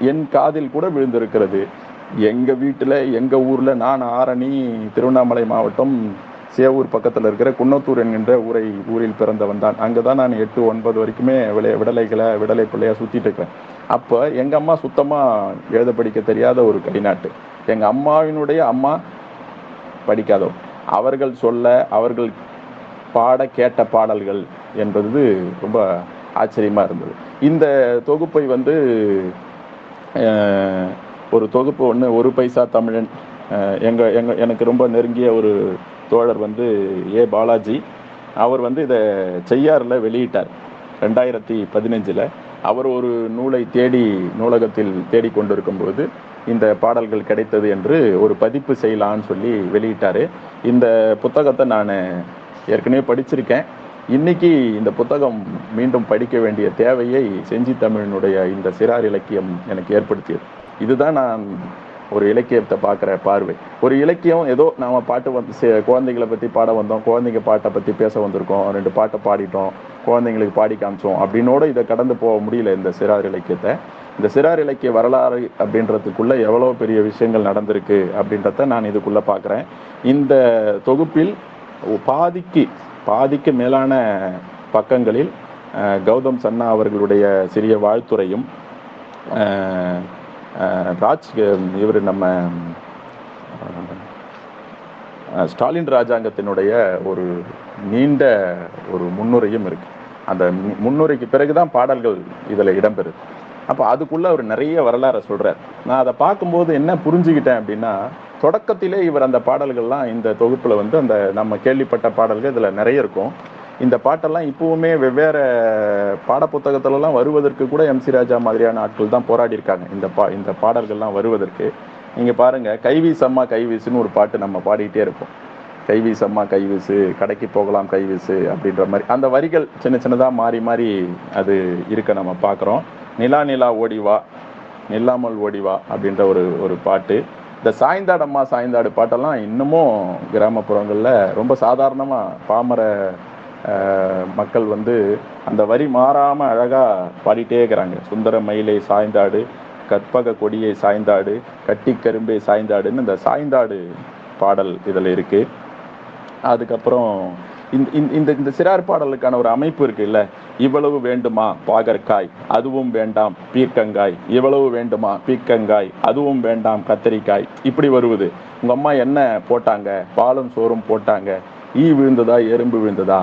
என் காதில் கூட விழுந்திருக்கிறது. எங்கள் வீட்டில், எங்கள் ஊரில், நான் ஆரணி திருவண்ணாமலை மாவட்டம் சேவூர் பக்கத்தில் இருக்கிற குன்னத்தூர் என்கின்ற ஊரில் பிறந்தவன் தான். அங்கே தான் நான் 8, 9 வரைக்குமே விடலை பிள்ளையாக சுற்றிட்டு இருக்கிறேன். அப்போ எங்கள் அம்மா சுத்தமாக எழுத படிக்க தெரியாத ஒரு கைநாட்டு. எங்கள் அம்மாவினுடைய அம்மா படிக்காதவர். அவர்கள் அவர்கள் பாட கேட்ட பாடல்கள் என்பது ரொம்ப ஆச்சரியமாக இருந்தது. இந்த தொகுப்பை வந்து ஒரு தொகுப்பு ஒன்று, ஒரு பைசா தமிழன், எனக்கு ரொம்ப நெருங்கிய ஒரு தோழர் வந்து ஏ பாலாஜி, அவர் வந்து இதை செய்யாறில் வெளியிட்டார் 2015. அவர் ஒரு நூலை நூலகத்தில் தேடிக்கொண்டிருக்கும்போது இந்த பாடல்கள் கிடைத்தது என்று ஒரு பதிப்பு செய்யலான்னு சொல்லி வெளியிட்டார். இந்த புத்தகத்தை நான் ஏற்கனவே படிச்சிருக்கேன். இன்னைக்கு இந்த புத்தகம் மீண்டும் படிக்க வேண்டிய தேவையை செஞ்சி தமிழனுடைய இந்த சிறார் இலக்கியம் எனக்கு ஏற்படுத்தியது. இதுதான் நான் ஒரு இலக்கியத்தை பார்க்குற பார்வை. ஒரு இலக்கியம் ஏதோ நாம் பாட்டு குழந்தைகளை பற்றி பாட வந்தோம், குழந்தைங்க பாட்டை பற்றி பேச வந்திருக்கோம், 2 பாட்டை பாடிட்டோம், குழந்தைங்களுக்கு பாடி காமிச்சோம் அப்படின்னோட இதை கடந்து போக முடியல. இந்த சிறார் இலக்கியத்தை, இந்த சிறார் இலக்கிய வரலாறு அப்படின்றதுக்குள்ள எவ்வளோ பெரிய விஷயங்கள் நடந்திருக்கு அப்படின்றத நான் இதுக்குள்ளே பார்க்குறேன். இந்த தொகுப்பில் பாதிக்கு மேலான பக்கங்களில் கௌதம் சன்னா அவர்களுடைய சிறிய வாழ்த்துரையும், இவர் நம்ம ஸ்டாலின் ராஜாங்கத்தினுடைய ஒரு நீண்ட ஒரு முன்னுரையும் இருக்கு. அந்த முன்னுரைக்கு பிறகுதான் பாடல்கள் இதில் இடம்பெறுது. அப்போ அதுக்குள்ள அவர் நிறைய வரலாறை சொல்றார். நான் அதை பார்க்கும்போது என்ன புரிஞ்சுக்கிட்டேன் அப்படின்னா, தொடக்கத்திலே இவர் அந்த பாடல்கள்லாம் இந்த தொகுப்புல வந்து அந்த நம்ம கேள்விப்பட்ட பாடல்கள் இதில் நிறைய இருக்கும். இந்த பாட்டெல்லாம் இப்பவுமே வெவ்வேறு பாடப்புத்தகத்திலலாம் வருவதற்கு கூட எம்சி ராஜா மாதிரியான ஆட்கள் தான் போராடி இருக்காங்க இந்த பாடல்கள்லாம் வருவதற்கு. நீங்கள் பாருங்கள், கைவீசம்மா கைவீசுன்னு ஒரு பாட்டு நம்ம பாடிக்கிட்டே இருப்போம். கைவீசம்மா கைவீசு, கடைக்கு போகலாம் கைவீசு அப்படின்ற மாதிரி அந்த வரிகள் சின்னதாக மாறி அது இருக்க நம்ம பார்க்குறோம். நிலா நிலா ஓடிவா, நில்லாமல் ஓடிவா அப்படின்ற ஒரு பாட்டு. இந்த சாய்ந்தாடம்மா சாய்ந்தாடு பாட்டெல்லாம் இன்னமும் கிராமப்புறங்களில் ரொம்ப சாதாரணமாக பாமர மக்கள் வந்து அந்த வரி மாறாமல் அழகாக பாடிட்டே இருக்கிறாங்க. சுந்தர மயிலை சாய்ந்தாடு, கற்பக கொடியை சாய்ந்தாடு, கட்டி கரும்பை சாய்ந்தாடுன்னு இந்த சாய்ந்தாடு பாடல் இதில் இருக்குது. அதுக்கப்புறம் இந்த இந்த சிறார் பாடலுக்கான ஒரு அமைப்பு இருக்கு இல்ல, இவ்வளவு வேண்டுமா பாகற்காய், அதுவும் வேண்டாம் பீர்க்கங்காய், இவ்வளவு வேண்டுமா பீர்க்கங்காய், அதுவும் வேண்டாம் கத்தரிக்காய், இப்படி வருவது. உங்க அம்மா என்ன போட்டாங்க, பாலும் சோறும் போட்டாங்க, ஈ விழுந்ததா எறும்பு விழுந்ததா,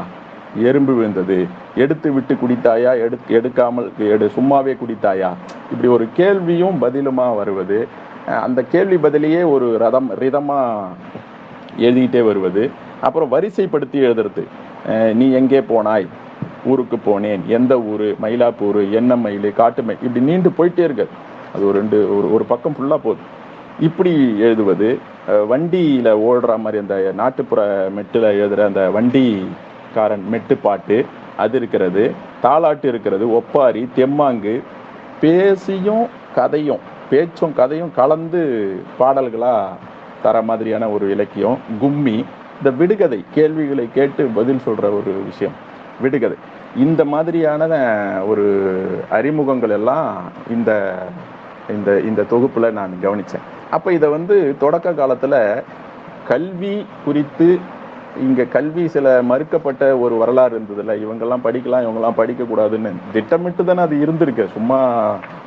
எறும்பு விழுந்தது, எடுத்து விட்டு குடித்தாயா, எடுக்காமல் சும்மாவே குடித்தாயா, இப்படி ஒரு கேள்வியும் பதிலுமா வருவது. அந்த கேள்வி பதிலையே ஒரு ரிதமா எழுதிக்கிட்டே வருவது. அப்புறம் வரிசைப்படுத்தி எழுதுறது. நீ எங்கே போனாய், ஊருக்கு போனேன், எந்த ஊர், மயிலாப்பூர், என்ன மயில், காட்டு மயில், இப்படி நீண்டு போயிட்டே இருக்கு. அது ஒரு பக்கம் ஃபுல்லாக போகுது. இப்படி எழுதுவது. வண்டியில் ஓடுற மாதிரி அந்த நாட்டுப்புற மெட்டில் எழுதுகிற அந்த வண்டிக்காரன் மெட்டு பாட்டு அது இருக்கிறது. தாலாட்டு இருக்கிறது. ஒப்பாரி, தெம்மாங்கு, பேச்சும் கதையும் கலந்து பாடல்களாக தர மாதிரியான ஒரு இலக்கியம். கும்மி, இந்த விடுகதை, கேள்விகளை கேட்டு பதில் சொல்ற ஒரு விஷயம் விடுகதை. இந்த மாதிரியான ஒரு அறிமுகங்கள் எல்லாம் இந்த இந்த இந்த தொகுப்புல நான் கவனிச்சேன். அப்ப இதை வந்து தொடக்க காலத்துல கல்வி குறித்து, இங்க கல்வி சில மறுக்கப்பட்ட ஒரு வரலாறு இருந்ததுல, இவங்கெல்லாம் படிக்கலாம் இவங்கெல்லாம் படிக்க கூடாதுன்னு திட்டமிட்டு தானே அது இருந்திருக்கு. சும்மா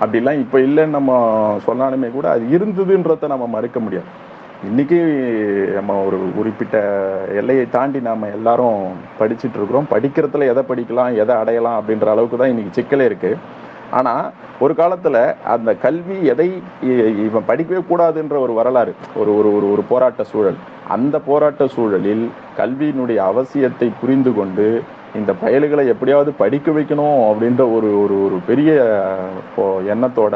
அப்படிலாம் இப்ப இல்லைன்னு நம்ம சொன்னாலுமே கூட அது இருந்ததுன்றத நம்ம மறுக்க முடியாது. இன்னைக்கு நம்ம ஒரு குறிப்பிட்ட எல்லையை தாண்டி நாம எல்லாரும் படிச்சுட்டு இருக்கிறோம். படிக்கிறதுல எதை படிக்கலாம், எதை அடையலாம் அப்படின்ற அளவுக்கு தான் இன்னைக்கு சிக்கலே இருக்கு. ஆனா ஒரு காலத்துல அந்த கல்வி எதை இவன் படிக்கவே கூடாதுன்ற ஒரு வரலாறு, ஒரு ஒரு ஒரு போராட்ட சூழல். அந்த போராட்ட சூழலில் கல்வியினுடைய அவசியத்தை புரிந்து கொண்டு இந்த பயல்களை எப்படியாவது படிக்க வைக்கணும் அப்படின்ற ஒரு ஒரு ஒரு பெரிய எண்ணத்தோட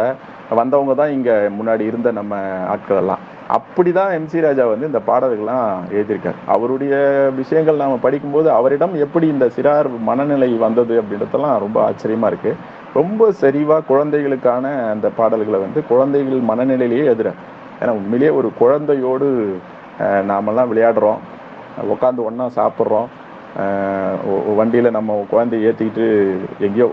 வந்தவங்க தான் இங்க முன்னாடி இருந்த நம்ம ஆட்கள் எல்லாம். அப்படிதான் MC ராஜா வந்து இந்த பாடல்கள்லாம் எழுதியிருக்காரு. அவருடைய விஷயங்கள் நாம படிக்கும்போது அவரிடம் எப்படி இந்த சிறார் மனநிலை வந்தது அப்படின்றதெல்லாம் ரொம்ப ஆச்சரியமா இருக்கு. ரொம்ப சரிவா குழந்தைகளுக்கான அந்த பாடல்களை வந்து குழந்தைகள் மனநிலையிலேயே எழுதுறாரு. ஏன்னா உண்மையிலேயே ஒரு குழந்தையோடு நாமெல்லாம் விளையாடுறோம், உட்காந்து ஒன்றா சாப்பிட்றோம், வண்டியில் நம்ம குழந்தைய ஏற்றிக்கிட்டு எங்கேயோ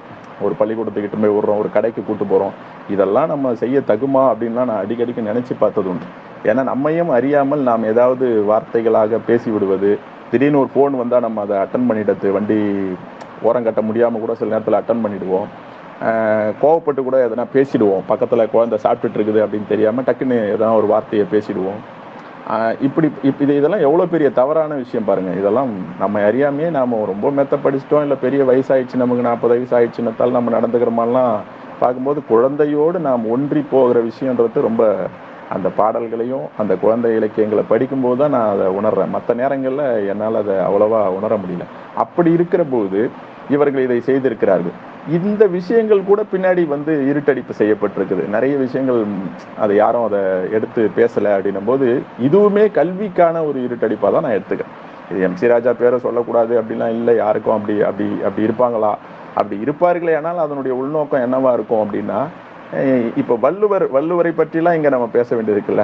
ஒரு பள்ளிக்கூடத்துக்கிட்ட போய் விடுறோம், ஒரு கடைக்கு கூட்டு போகிறோம். இதெல்லாம் நம்ம செய்ய தகுமா அப்படின்லாம் நான் அடிக்கடிக்கு நினச்சி பார்த்தது உண்டு. ஏன்னா நம்மையும் அறியாமல் நாம் ஏதாவது வார்த்தைகளாக பேசி விடுவது, திடீர்னு ஒரு ஃபோன் வந்தால் நம்ம அதை அட்டன் பண்ணிடுறது, வண்டி ஓரம் கட்ட முடியாமல் கூட சில நேரத்தில் அட்டன் பண்ணிவிடுவோம். கோவப்பட்டு கூட எதனா பேசிடுவோம், பக்கத்தில் குழந்தை சாப்பிட்டுட்டு இருக்குது அப்படின்னு தெரியாமல் டக்குன்னு எதனா ஒரு வார்த்தையை பேசிடுவோம். இதெல்லாம் எவ்வளோ பெரிய தவறான விஷயம் பாருங்கள். இதெல்லாம் நம்ம அறியாமையே நாம் ரொம்ப மெத்த படிச்சிட்டோம், இல்லை பெரிய வயசாகிடுச்சு, நமக்கு 40 வயசு ஆயிடுச்சுன்னத்தால் நம்ம நடந்துக்கிற மாதிரிலாம் பார்க்கும்போது குழந்தையோடு நாம் ஒன்றி போகிற விஷயன்றது ரொம்ப, அந்த பாடல்களையும் அந்த குழந்தை இலக்கியங்களை படிக்கும்போது தான் நான் அதை உணர்றேன். மற்ற நேரங்களில் என்னால் அதை அவ்வளவா உணர முடியல. அப்படி இருக்கிற போது இவர்கள் இதை செய்திருக்கிறார்கள். இந்த விஷயங்கள் கூட பின்னாடி வந்து இருட்டடிப்பு செய்யப்பட்டிருக்குது. நிறைய விஷயங்கள் அதை யாரும் அதை எடுத்து பேசலை அப்படின்னும் போது இதுவுமே கல்விக்கான ஒரு இருட்டடிப்பாக தான் நான் எடுத்துக்கிறேன். இது MC ராஜா பேரை சொல்லக்கூடாது அப்படின்லாம் இல்லை. யாருக்கும் அப்படி அப்படி அப்படி இருப்பாங்களா, அப்படி இருப்பார்களே. ஆனால் அதனுடைய உள்நோக்கம் என்னவா இருக்கும் அப்படின்னா, இப்போ வள்ளுவரை பற்றிலாம் இங்கே நம்ம பேச வேண்டியிருக்குல்ல.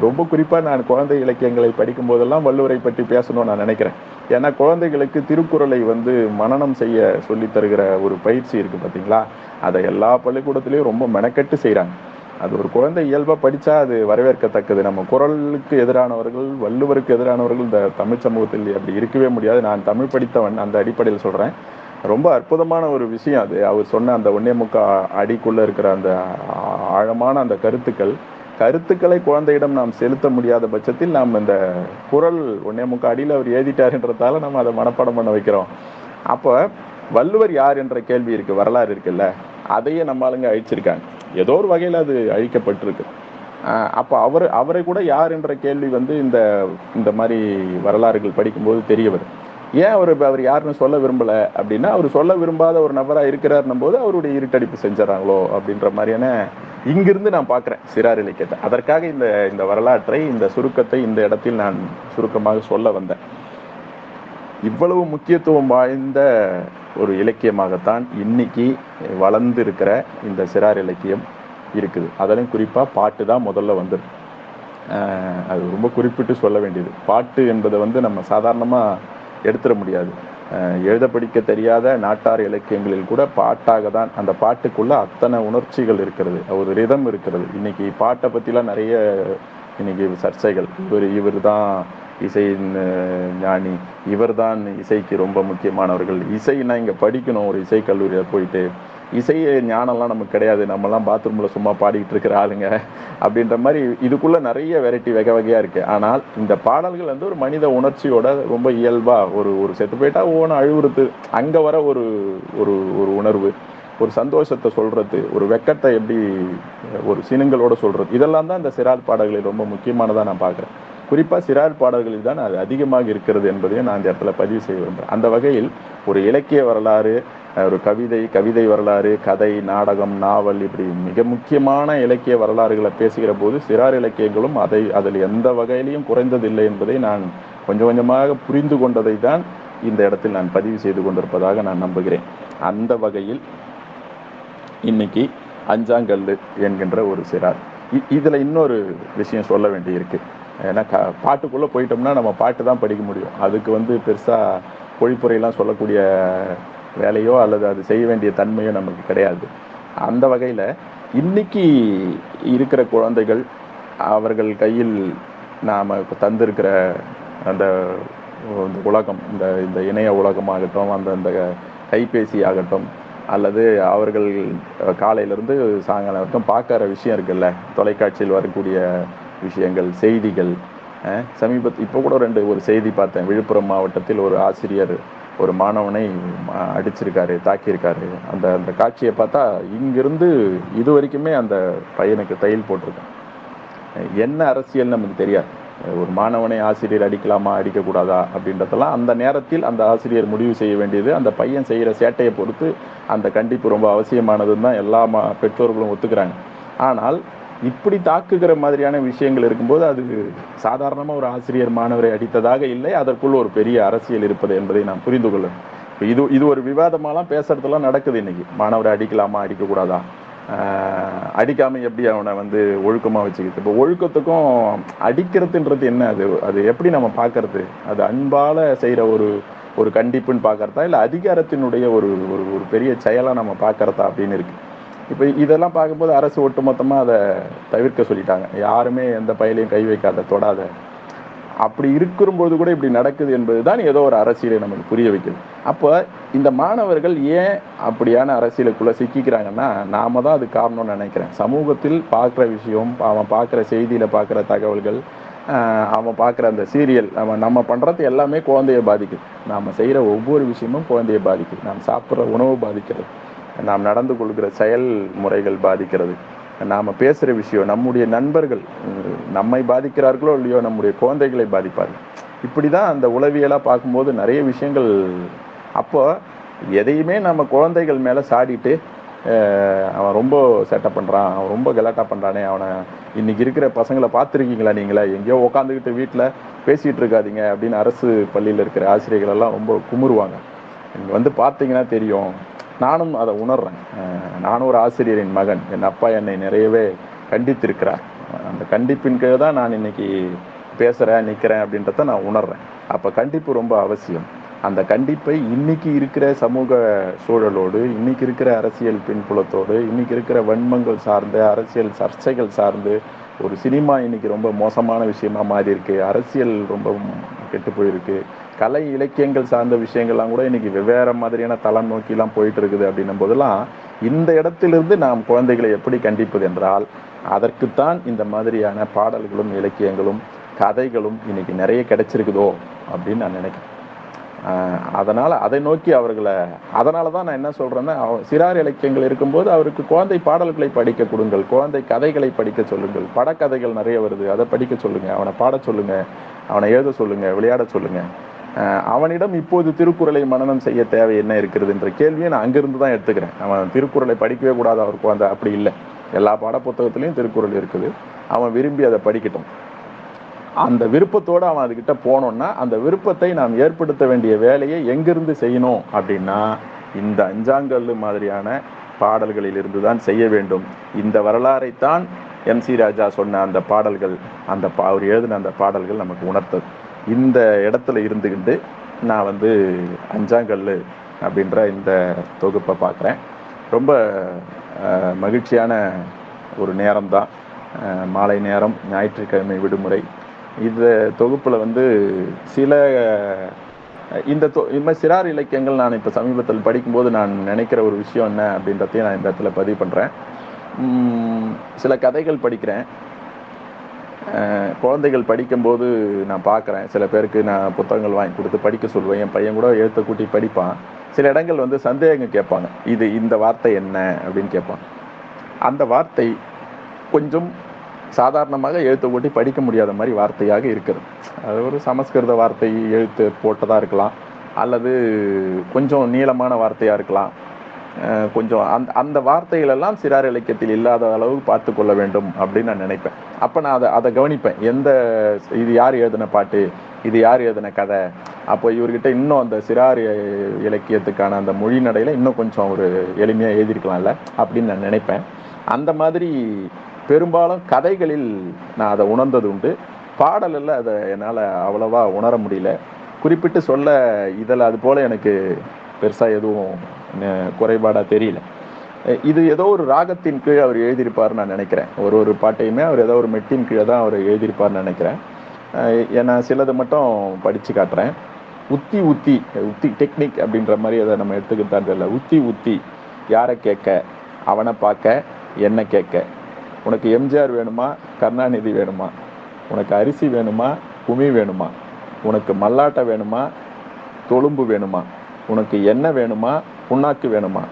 ரொம்ப குறிப்பாக நான் குழந்தை இலக்கியங்களை படிக்கும் போதெல்லாம் வள்ளுவரை பற்றி பேசணும்னு நான் நினைக்கிறேன். ஏன்னா குழந்தைகளுக்கு திருக்குறளை வந்து மனனம் செய்ய சொல்லி தருகிற ஒரு பயிற்சி இருக்குது பார்த்தீங்களா, அதை எல்லா பள்ளிக்கூடத்துலேயும் ரொம்ப மெனக்கெட்டு செய்கிறாங்க. அது ஒரு குழந்தை இயல்பாக படித்தா அது வரவேற்கத்தக்கது. நம்ம குறளுக்கு எதிரானவர்கள், வள்ளுவருக்கு எதிரானவர்கள் இந்த தமிழ் சமூகத்தில் அப்படி இருக்கவே முடியாது. நான் தமிழ் படித்தவன், அந்த அடிப்படையில் சொல்கிறேன். ரொம்ப அற்புதமான ஒரு விஷயம் அது. அவர் சொன்ன அந்த 1.25 அடிக்குள்ள இருக்கிற அந்த ஆழமான அந்த கருத்துக்களை குழந்தையிடம் நாம் செலுத்த முடியாத பட்சத்தில் நாம் இந்த குறள் 1.25 அடியில் அவர் எழுதிட்டாருன்றதால நம்ம அதை மனப்பாடம் பண்ண வைக்கிறோம். அப்போ வள்ளுவர் யார் என்ற கேள்வி இருக்கு, வரலாறு இருக்குல்ல, அதையே நம்ம ஆளுங்க அழிச்சிருக்காங்க. ஏதோ ஒரு வகையில் அது அழிக்கப்பட்டிருக்கு. அப்போ அவரை கூட யார் என்ற கேள்வி வந்து இந்த மாதிரி வரலாறுகள் படிக்கும்போது தெரிய வரும். ஏன் அவர் யாருன்னு சொல்ல விரும்பலை அப்படின்னா, அவர் சொல்ல விரும்பாத ஒரு நபராக இருக்கிறாருன்னும் போது அவருடைய இருட்டடிப்பு செஞ்சிடறாங்களோ அப்படின்ற மாதிரியான இங்கிருந்து நான் பார்க்குறேன் சிறார் இலக்கியத்தை. அதற்காக இந்த வரலாற்றை, இந்த சுருக்கத்தை இந்த இடத்தில் நான் சுருக்கமாக சொல்ல வந்தேன். இவ்வளவு முக்கியத்துவம் வாய்ந்த ஒரு இலக்கியமாகத்தான் இன்னைக்கு வளர்ந்து இருக்கிற இந்த சிறார் இலக்கியம் இருக்குது. அதிலும் குறிப்பாக பாட்டு தான் முதல்ல வந்துருக்கு. அது ரொம்ப குறிப்பிட்டு சொல்ல வேண்டியது. பாட்டு என்பதை வந்து நம்ம சாதாரணமாக எடுத்துட முடியாது. எழுத படிக்க தெரியாத நாட்டார் இலக்கியங்களில் கூட பாட்டாக தான், அந்த பாட்டுக்குள்ள அத்தனை உணர்ச்சிகள் இருக்கிறது, ஒரு ரிதம் இருக்கிறது. இன்னைக்கு பாட்டை பற்றிலாம் நிறைய இன்னைக்கு சர்ச்சைகள். இவர் தான் இசையின் ஞானி, இவர் தான் இசைக்கு ரொம்ப முக்கியமானவர்கள். இசைன்னா இங்கே படிக்கணும், ஒரு இசை கல்லூரியில் போயிட்டு. இசை ஞானம்லாம் நமக்கு கிடையாது, நம்மலாம் பாத்ரூமில் சும்மா பாடிக்கிட்டு இருக்கிற ஆளுங்க அப்படின்ற மாதிரி இதுக்குள்ள நிறைய வெரைட்டி வகை வகையாக இருக்கு. ஆனால் இந்த பாடல்கள் வந்து ஒரு மனித உணர்ச்சியோட ரொம்ப இயல்பா, ஒரு செத்து போயிட்டா ஓன அழுவுறது, அங்கே வர ஒரு ஒரு ஒரு உணர்வு, ஒரு சந்தோஷத்தை சொல்றது, ஒரு வெக்கத்தை எப்படி ஒரு சினுங்களோட சொல்றது, இதெல்லாம் தான் இந்த சிறார் பாடல்களில் ரொம்ப முக்கியமானதாக நான் பார்க்குறேன். குறிப்பாக சிறார் பாடல்களில் தான் அது அதிகமாக இருக்கிறது என்பதையும் நான் இந்த இடத்துல பதிவு செய்ய விரும்புகிறேன். அந்த வகையில் ஒரு இலக்கிய வரலாறு, ஒரு கவிதை வரலாறு, கதை, நாடகம், நாவல், இப்படி மிக முக்கியமான இலக்கிய வரலாறுகளை பேசுகிற போது சிறார் இலக்கியங்களும் அதில் எந்த வகையிலையும் குறைந்ததில்லை என்பதை நான் கொஞ்சம் கொஞ்சமாக புரிந்து கொண்டதை தான் இந்த இடத்தில் நான் பதிவு செய்து கொண்டிருப்பதாக நான் நம்புகிறேன். அந்த வகையில் இன்னைக்கு அஞ்சாங்கல்லு என்கின்ற ஒரு சிறார். இதில் இன்னொரு விஷயம் சொல்ல வேண்டியிருக்கு. ஏன்னா பாட்டுக்குள்ளே போயிட்டோம்னா நம்ம பாட்டு தான் படிக்க முடியும். அதுக்கு வந்து பெருசாக பொழிப்புரையெல்லாம் சொல்லக்கூடிய வேலையோ அல்லது அது செய்ய வேண்டிய தன்மையோ நமக்கு கிடையாது. அந்த வகையில் இன்னைக்கு இருக்கிற குழந்தைகள், அவர்கள் கையில் நாம் தந்திருக்கிற அந்த உலகம், இந்த இணைய உலகமாகட்டும், அந்த கைபேசி ஆகட்டும், அல்லது அவர்கள் காலையிலேருந்து சாயங்காலம் வரைக்கும் பார்க்குற விஷயம் இருக்குல்ல, தொலைக்காட்சியில் வரக்கூடிய விஷயங்கள், செய்திகள். இப்போ கூட ஒரு செய்தி பார்த்தேன். விழுப்புரம் மாவட்டத்தில் ஒரு ஆசிரியர் ஒரு மாணவனை அடிச்சிருக்காரு, தாக்கியிருக்காரு. அந்த காட்சியை பார்த்தா இங்கிருந்து இது வரைக்குமே அந்த பையனுக்கு தையல் போட்டிருக்கான். என்ன அரசியல் நமக்கு தெரியாது. ஒரு மாணவனை ஆசிரியர் அடிக்கலாமா, அடிக்கக்கூடாதா அப்படின்றதெல்லாம் அந்த நேரத்தில் அந்த ஆசிரியர் முடிவு செய்ய வேண்டியது. அந்த பையன் செய்கிற சேட்டையை பொறுத்து அந்த கண்டிப்பு ரொம்ப அவசியமானதுன்னு தான் எல்லா பெற்றோர்களும் ஒத்துக்கிறாங்க. ஆனால் இப்படி தாக்குகிற மாதிரியான விஷயங்கள் இருக்கும்போது அது சாதாரணமாக ஒரு ஆசிரியர் மாணவரை அடித்ததாக இல்லை, அதற்குள் ஒரு பெரிய அரசியல் இருப்பது என்பதை நான் புரிந்து கொள்ளும். இது ஒரு விவாதமாலாம் பேசுறதெல்லாம் நடக்குது இன்னைக்கு. மாணவரை அடிக்கலாமா, அடிக்கக்கூடாதா, அடிக்காம எப்படி அவனை வந்து ஒழுக்கமாக வச்சுக்கிட்டு. இப்போ ஒழுக்கத்துக்கும் அடிக்கிறதுன்றது என்ன, அது எப்படி நம்ம பார்க்கறது? அது அன்பால் செய்கிற ஒரு கண்டிப்புன்னு பார்க்கறதா, இல்லை அதிகாரத்தினுடைய ஒரு ஒரு பெரிய செயலாக நம்ம பார்க்கறதா அப்படின்னு இருக்கு. இப்போ இதெல்லாம் பார்க்கும்போது அரசு ஒட்டுமொத்தமாக அதை தவிர்க்க சொல்லிட்டாங்க. யாருமே எந்த பயிலையும் கை வைக்காத, தொடாத. அப்படி இருக்கும்போது கூட இப்படி நடக்குது என்பது தான் ஏதோ ஒரு அரசியலை நமக்கு புரிய வைக்குது. அப்போ இந்த மாணவர்கள் ஏன் அப்படியான அரசியலுக்குள்ளே சிக்கிக்கிறாங்கன்னா, நாம தான் அது காரணம்னு நினைக்கிறேன். சமூகத்தில் பார்க்குற விஷயம், அவன் பார்க்குற செய்தியில் பார்க்குற தகவல்கள், அவன் பார்க்குற அந்த சீரியல், நம்ம பண்ணுறது எல்லாமே குழந்தைய பாதிக்குது. நாம் செய்கிற ஒவ்வொரு விஷயமும் குழந்தைய பாதிக்குது. நாம் சாப்பிட்ற உணவு பாதிக்கிறது, நாம் நடந்து கொள்கிற செயல்முறைகள் பாதிக்கிறது, நாம் பேசுகிற விஷயம், நம்முடைய நண்பர்கள் நம்மை பாதிக்கிறார்களோ இல்லையோ நம்முடைய குழந்தைகளை பாதிப்பார்கள். இப்படி தான் அந்த உளவியலாக பார்க்கும்போது நிறைய விஷயங்கள். அப்போ எதையுமே நம்ம குழந்தைகள் மேலே சாடிட்டு அவன் ரொம்ப சேட்டை பண்ணுறான், அவன் ரொம்ப கலாட்டா பண்ணுறானே, அவனை இன்றைக்கி இருக்கிற பசங்களை பார்த்துருக்கீங்களா நீங்களே, எங்கேயோ உட்காந்துக்கிட்டு வீட்டில் பேசிகிட்டு இருக்காதீங்க அப்படின்னு அரசு பள்ளியில் இருக்கிற ஆசிரியர்களெல்லாம் ரொம்ப குமுறுவாங்க. இங்கே வந்து பார்த்தீங்கன்னா தெரியும். நானும் அதை உணர்றேன். நானும் ஒரு ஆசிரியரின் மகன். என் அப்பா என்னை நிறையவே கண்டித்திருக்கிறார். அந்த கண்டிப்பின் கீழே தான் நான் இன்னைக்கு பேசுகிறேன், நிற்கிறேன் அப்படின்றத நான் உணர்றேன். அப்போ கண்டிப்பு ரொம்ப அவசியம். அந்த கண்டிப்பை இன்னைக்கு இருக்கிற சமூக சூழலோடு, இன்னைக்கு இருக்கிற அரசியல் பின்புலத்தோடு, இன்னைக்கு இருக்கிற வன்மங்கள் சார்ந்து, அரசியல் சர்ச்சைகள் சார்ந்து, ஒரு சினிமா இன்னைக்கு ரொம்ப மோசமான விஷயமா மாறி இருக்கு, அரசியல் ரொம்ப கெட்டு போயிருக்கு, கலை இலக்கியங்கள் சார்ந்த விஷயங்கள்லாம் கூட இன்னைக்கு வெவ்வேறு மாதிரியான தளம் நோக்கிலாம் போயிட்டு இருக்குது. அப்படின்னும் போதெல்லாம் இந்த இடத்திலிருந்து நாம் குழந்தைகளை எப்படி கண்டிப்பது என்றால், அதற்குத்தான் இந்த மாதிரியான பாடல்களும் இலக்கியங்களும் கதைகளும் இன்னைக்கு நிறைய கிடைச்சிருக்குதோ அப்படின்னு நான் நினைக்கிறேன். அதனால் அதை நோக்கி அவர்களை, அதனால தான் நான் என்ன சொல்கிறேன்னா, சிறார் இலக்கியங்கள் இருக்கும்போது அவருக்கு குழந்தை பாடல்களை படிக்க கொடுங்கள், குழந்தை கதைகளை படிக்க சொல்லுங்கள். படக்கதைகள் நிறைய வருது, அதை படிக்க சொல்லுங்கள், அவனை பாட சொல்லுங்கள், அவனை எழுத சொல்லுங்கள், விளையாட சொல்லுங்கள். அவனிடம் இப்போது திருக்குறளை மனனம் செய்ய தேவை என்ன இருக்கிறது என்ற கேள்வியை நான் அங்கிருந்து தான் எடுத்துக்கிறேன். அவன் திருக்குறளை படிக்கவே கூடாது, அவருக்கு அந்த அப்படி இல்லை. எல்லா பாடப்புத்தகத்துலேயும் திருக்குறள் இருக்குது, அவன் விரும்பி அதை படிக்கட்டும். அந்த விருப்பத்தோடு அவன் அதுக்கிட்ட போனோன்னா, அந்த விருப்பத்தை நாம் ஏற்படுத்த வேண்டிய வேலையை எங்கிருந்து செய்யணும் அப்படின்னா, இந்த அஞ்சாங்கல்லு மாதிரியான பாடல்களில் இருந்து தான் செய்ய வேண்டும். இந்த வரலாறைத்தான் MC ராஜா சொன்ன அந்த பாடல்கள், அவர் எழுதின அந்த பாடல்கள் நமக்கு உணர்த்தது. இந்த இடத்துல இருந்துக்கிட்டு நான் வந்து அஞ்சாங்கல்லு அப்படின்ற இந்த தொகுப்பை பார்க்குறேன். ரொம்ப மகிழ்ச்சியான ஒரு நேரம்தான். மாலை நேரம், ஞாயிற்றுக்கிழமை விடுமுறை. இந்த தொகுப்பில் வந்து சில இந்த மாதிரி சிறார் இலக்கியங்கள் நான் இப்போ சமீபத்தில் படிக்கும்போது நான் நினைக்கிற ஒரு விஷயம் என்ன அப்படின்றதையும் நான் இந்த இடத்துல பதிவு பண்ணுறேன். சில கதைகள் படிக்கிறேன். குழந்தைகள் படிக்கும்போது நான் பார்க்குறேன், சில பேருக்கு நான் புத்தகங்கள் வாங்கி கொடுத்து படிக்க சொல்லுவேன். என் பையன் கூட எழுத்த கூட்டி படிப்பான். சில இடங்கள் வந்து சந்தேகங்கள் கேட்பாங்க, இந்த வார்த்தை என்ன அப்படின்னு கேட்பாங்க. அந்த வார்த்தை கொஞ்சம் சாதாரணமாக எழுத்து கூட்டி படிக்க முடியாத மாதிரி வார்த்தையாக இருக்கிறது. அது ஒரு சமஸ்கிருத வார்த்தை எழுத்து போட்டதாக இருக்கலாம், அல்லது கொஞ்சம் நீளமான வார்த்தையாக இருக்கலாம். கொஞ்சம் அந்த வார்த்தைகள் எல்லாம் சிறார் இலக்கியத்தில் இல்லாத அளவுக்கு பார்த்து கொள்ள வேண்டும் அப்படின்னு நான் நினைப்பேன். அப்போ நான் அதை கவனிப்பேன். இது யார் எழுதின பாட்டு, இது யார் எழுதின கதை. அப்போ இவர்கிட்ட இன்னும் அந்த சிறார் இலக்கியத்துக்கான அந்த மொழி நடையில் இன்னும் கொஞ்சம் ஒரு எளிமையாக எழுதியிருக்கலாம்ல அப்படின்னு நான் நினைப்பேன். அந்த மாதிரி பெரும்பாலும் கதைகளில் நான் அதை உணர்ந்தது உண்டு. பாடலில் அதை என்னால் அவ்வளவா உணர முடியல. குறிப்பிட்டு சொல்ல இதில் அது போல் எனக்கு பெருசாக எதுவும் குறைபாடாக தெரியல. இது ஏதோ ஒரு ராகத்தின் கீழ் அவர் எழுதியிருப்பார்னு நான் நினைக்கிறேன். ஒரு பாட்டையுமே அவர் ஏதோ ஒரு மெட்டின் கீழே தான் அவர் எழுதியிருப்பார்னு நினைக்கிறேன். ஏன்னா சிலது மட்டும் படித்து காட்டுறேன். உத்தி டெக்னிக் அப்படின்ற மாதிரி அதை நம்ம எடுத்துக்கிட்டான் தெரியல. உத்தி யாரை கேட்க, அவனை பார்க்க, என்ன கேட்க. உனக்கு எம்ஜிஆர் வேணுமா, கருணாநிதி வேணுமா? உனக்கு அரிசி வேணுமா, குமி வேணுமா? உனக்கு மல்லாட்டை வேணுமா, தொழும்பு வேணுமா? உனக்கு எண்ணெய் வேணுமா, புண்ணாக்கு வேணுமா?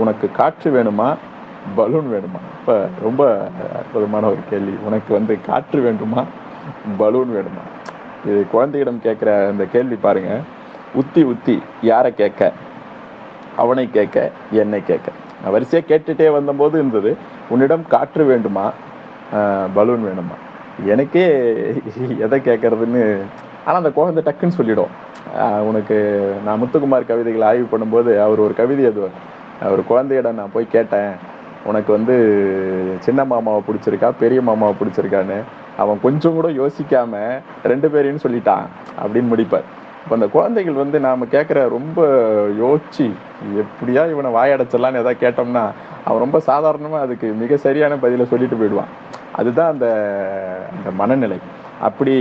உனக்கு காற்று வேணுமா, பலூன் வேணுமா? இப்போ ரொம்ப அற்புதமான ஒரு கேள்வி. உனக்கு வந்து காற்று வேண்டுமா, பலூன் வேணுமா? இது குழந்தையிடம் கேட்குற அந்த கேள்வி பாருங்க. உத்தி யாரை கேட்க, அவனை கேட்க, என்னை கேட்க. வரிசையாக கேட்டுட்டே வந்தபோது இருந்தது, உன்னிடம் காற்று வேண்டுமா, பலூன் வேணுமா? எனக்கே எதை கேட்கறதுன்னு. ஆனால் அந்த குழந்தை டக்குன்னு சொல்லிடும். உனக்கு நான் முத்துக்குமார் கவிதைகளை ஆய்வு பண்ணும்போது அவர் ஒரு கவிதை எழுதுவார். ஒரு குழந்தையிடம் நான் போய் கேட்டேன், உனக்கு வந்து சின்ன மாமாவை பிடிச்சிருக்கா, பெரிய மாமாவை பிடிச்சிருக்கான்னு. அவன் கொஞ்சம் கூட யோசிக்காம 2 பேரையும் சொல்லிட்டான் அப்படின்னு முடிப்பார். இப்போ அந்த குழந்தைகள் வந்து நாம் கேட்குற ரொம்ப யோசிச்சு எப்படியா இவனை வாயடைச்சிடலான்னு எதாவது கேட்டோம்னா அவன் ரொம்ப சாதாரணமாக அதுக்கு மிக சரியான பதிலை சொல்லிட்டு போயிடுவான். அதுதான் அந்த மனநிலை. அப்படி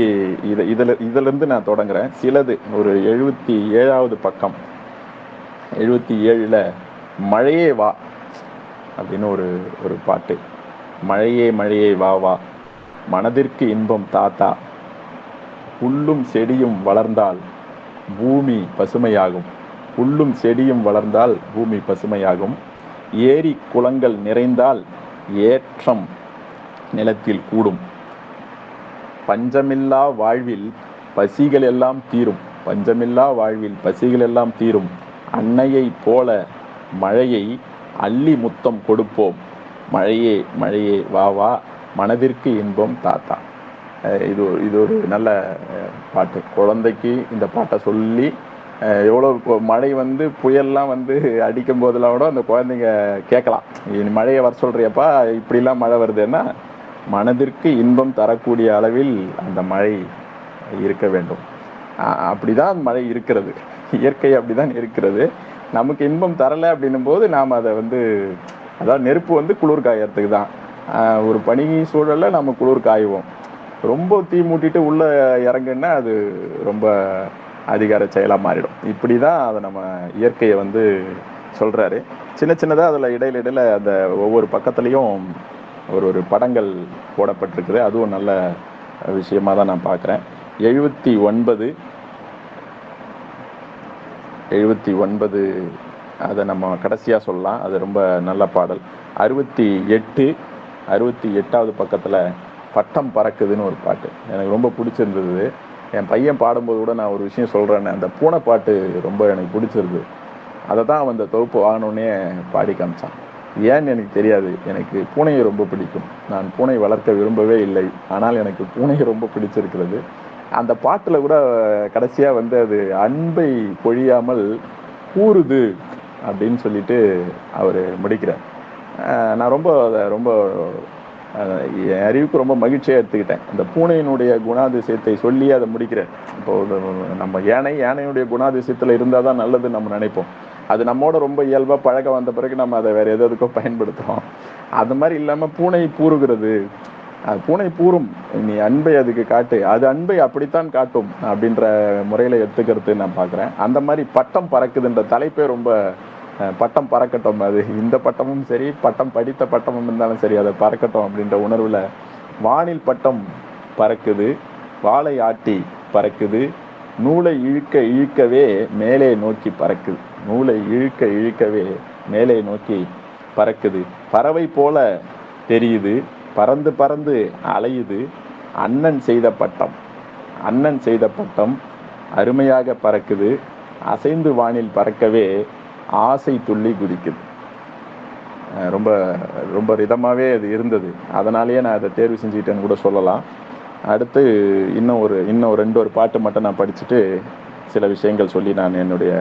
இதிலிருந்து நான் தொடங்குறேன். சிலது ஒரு 77வது பக்கம், 77ல் மழையே வா அப்படின்னு ஒரு பாட்டு. மழையே வா வா, மனதிற்கு இன்பம் தாத்தா, புல்லும் செடியும் வளர்ந்தால் பூமி பசுமையாகும். புல்லும் செடியும் வளர்ந்தால் பூமி பசுமையாகும். ஏரி குளங்கள் நிறைந்தால் ஏற்றம் நிலத்தில் கூடும். பஞ்சமில்லா வாழ்வில் பசிகள் எல்லாம் தீரும். பஞ்சமில்லா வாழ்வில் பசிகள் எல்லாம் தீரும். அன்னையை போல மழையை அள்ளி முத்தம் கொடுப்போம். மழையே வா வா, மனதிற்கு இன்பம் தாத்தா. இது ஒரு நல்ல பாட்டு. குழந்தைக்கு இந்த பாட்டை சொல்லி எவ்வளோ மழை வந்து புயல்லாம் வந்து அடிக்கும் போதெல்லாம் கூட அந்த குழந்தைங்க கேட்கலாம், மழையை வர சொல்கிறியப்பா, இப்படிலாம் மழை வருதுன்னா மனதிற்கு இன்பம் தரக்கூடிய அளவில் அந்த மழை இருக்க வேண்டும். அப்படிதான் மழை இருக்கிறது. இயற்கை அப்படிதான் இருக்கிறது. நமக்கு இன்பம் தரலை அப்படின்னும் போது நாம் அதை வந்து, அதாவது நெருப்பு வந்து குளிர் காயறதுக்கு தான். ஒரு பனி சூழலில் நம்ம குளிர் காயுவோம். ரொம்ப தீ மூட்டிட்டு உள்ளே இறங்குன்னா அது ரொம்ப அதிகார செயலாக மாறிடும். இப்படி தான் அதை நம்ம இயற்கையை வந்து சொல்கிறாரு. சின்னதாக அதில் இடையில அந்த ஒவ்வொரு பக்கத்துலேயும் ஒரு படங்கள் போடப்பட்டிருக்குது. அதுவும் நல்ல விஷயமாக தான் நான் பார்க்குறேன். 79 அதை நம்ம கடைசியாக சொல்லலாம். அது ரொம்ப நல்ல பாடல். 68வது பக்கத்தில் பட்டம் பறக்குதுன்னு ஒரு பாட்டு எனக்கு ரொம்ப பிடிச்சிருந்தது. என் பையன் பாடும்போது கூட நான் ஒரு விஷயம் சொல்கிறேன்னு, அந்த பூனை பாட்டு ரொம்ப எனக்கு பிடிச்சிருது. அதை தான் அவன் அந்த தொகுப்பு வாங்கினோடனே பாடி காமிச்சான். ஏன்னு எனக்கு தெரியாது. எனக்கு பூனையை ரொம்ப பிடிக்கும். நான் பூனை வளர்க்க விரும்பவே இல்லை, ஆனால் எனக்கு பூனையை ரொம்ப பிடிச்சிருக்கிறது. அந்த பாட்டில் கூட கடைசியாக வந்து அது அன்பை பொழியாமல் கூறுது அப்படின்னு சொல்லிட்டு அவர் முடிக்கிறார். நான் ரொம்ப என் அறிவுக்கு ரொம்ப மகிழ்ச்சியாக எடுத்துக்கிட்டேன். இந்த பூனையினுடைய குணாதிசயத்தை சொல்லி அதை முடிக்கிறேன். இப்போ நம்ம யானையுடைய குணாதிசயத்தில் இருந்தால் தான் நல்லதுன்னு நம்ம நினைப்போம். அது நம்மோட ரொம்ப இயல்பாக பழக்கம் வந்த பிறகு நம்ம அதை வேற எதுக்கோ பயன்படுத்துகிறோம். அது மாதிரி இல்லாமல் பூனை பூறுகிறது, அது பூனை பூரும், நீ அன்பை அதுக்கு காட்டு, அது அன்பை அப்படித்தான் காட்டும் அப்படின்ற முறையில் எடுத்துக்கிறது நான் பார்க்குறேன். அந்த மாதிரி பட்டம் பறக்குதுன்ற தலைப்பே ரொம்ப பட்டம் பறக்கட்டும், அது இந்த பட்டமும் சரி, பட்டம் படித்த பட்டமும் இருந்தாலும் சரி, அதை பறக்கட்டும் அப்படின்ற உணர்வில் வானில் பட்டம் பறக்குது, வாளை ஆட்டி பறக்குது, நூலை இழுக்க இழுக்கவே மேலே நோக்கி பறக்குது, நூலை இழுக்க இழுக்கவே மேலே நோக்கி பறக்குது, பறவை போல தெரியுது, பறந்து பறந்து அலையுது, அண்ணன் செய்த பட்டம், அண்ணன் செய்த பட்டம் அருமையாக பறக்குது, அசைந்து வானில் பறக்கவே ஆசை துள்ளி குதிக்குது. ரொம்ப ரொம்ப ரிதமாகவே அது இருந்தது. அதனாலேயே நான் அதை தேர்வு செஞ்சுக்கிட்டேன்னு கூட சொல்லலாம். அடுத்து இன்னும் ஒரு பாட்டு மட்டும் நான் படிச்சுட்டு சில விஷயங்கள் சொல்லி நான் என்னுடைய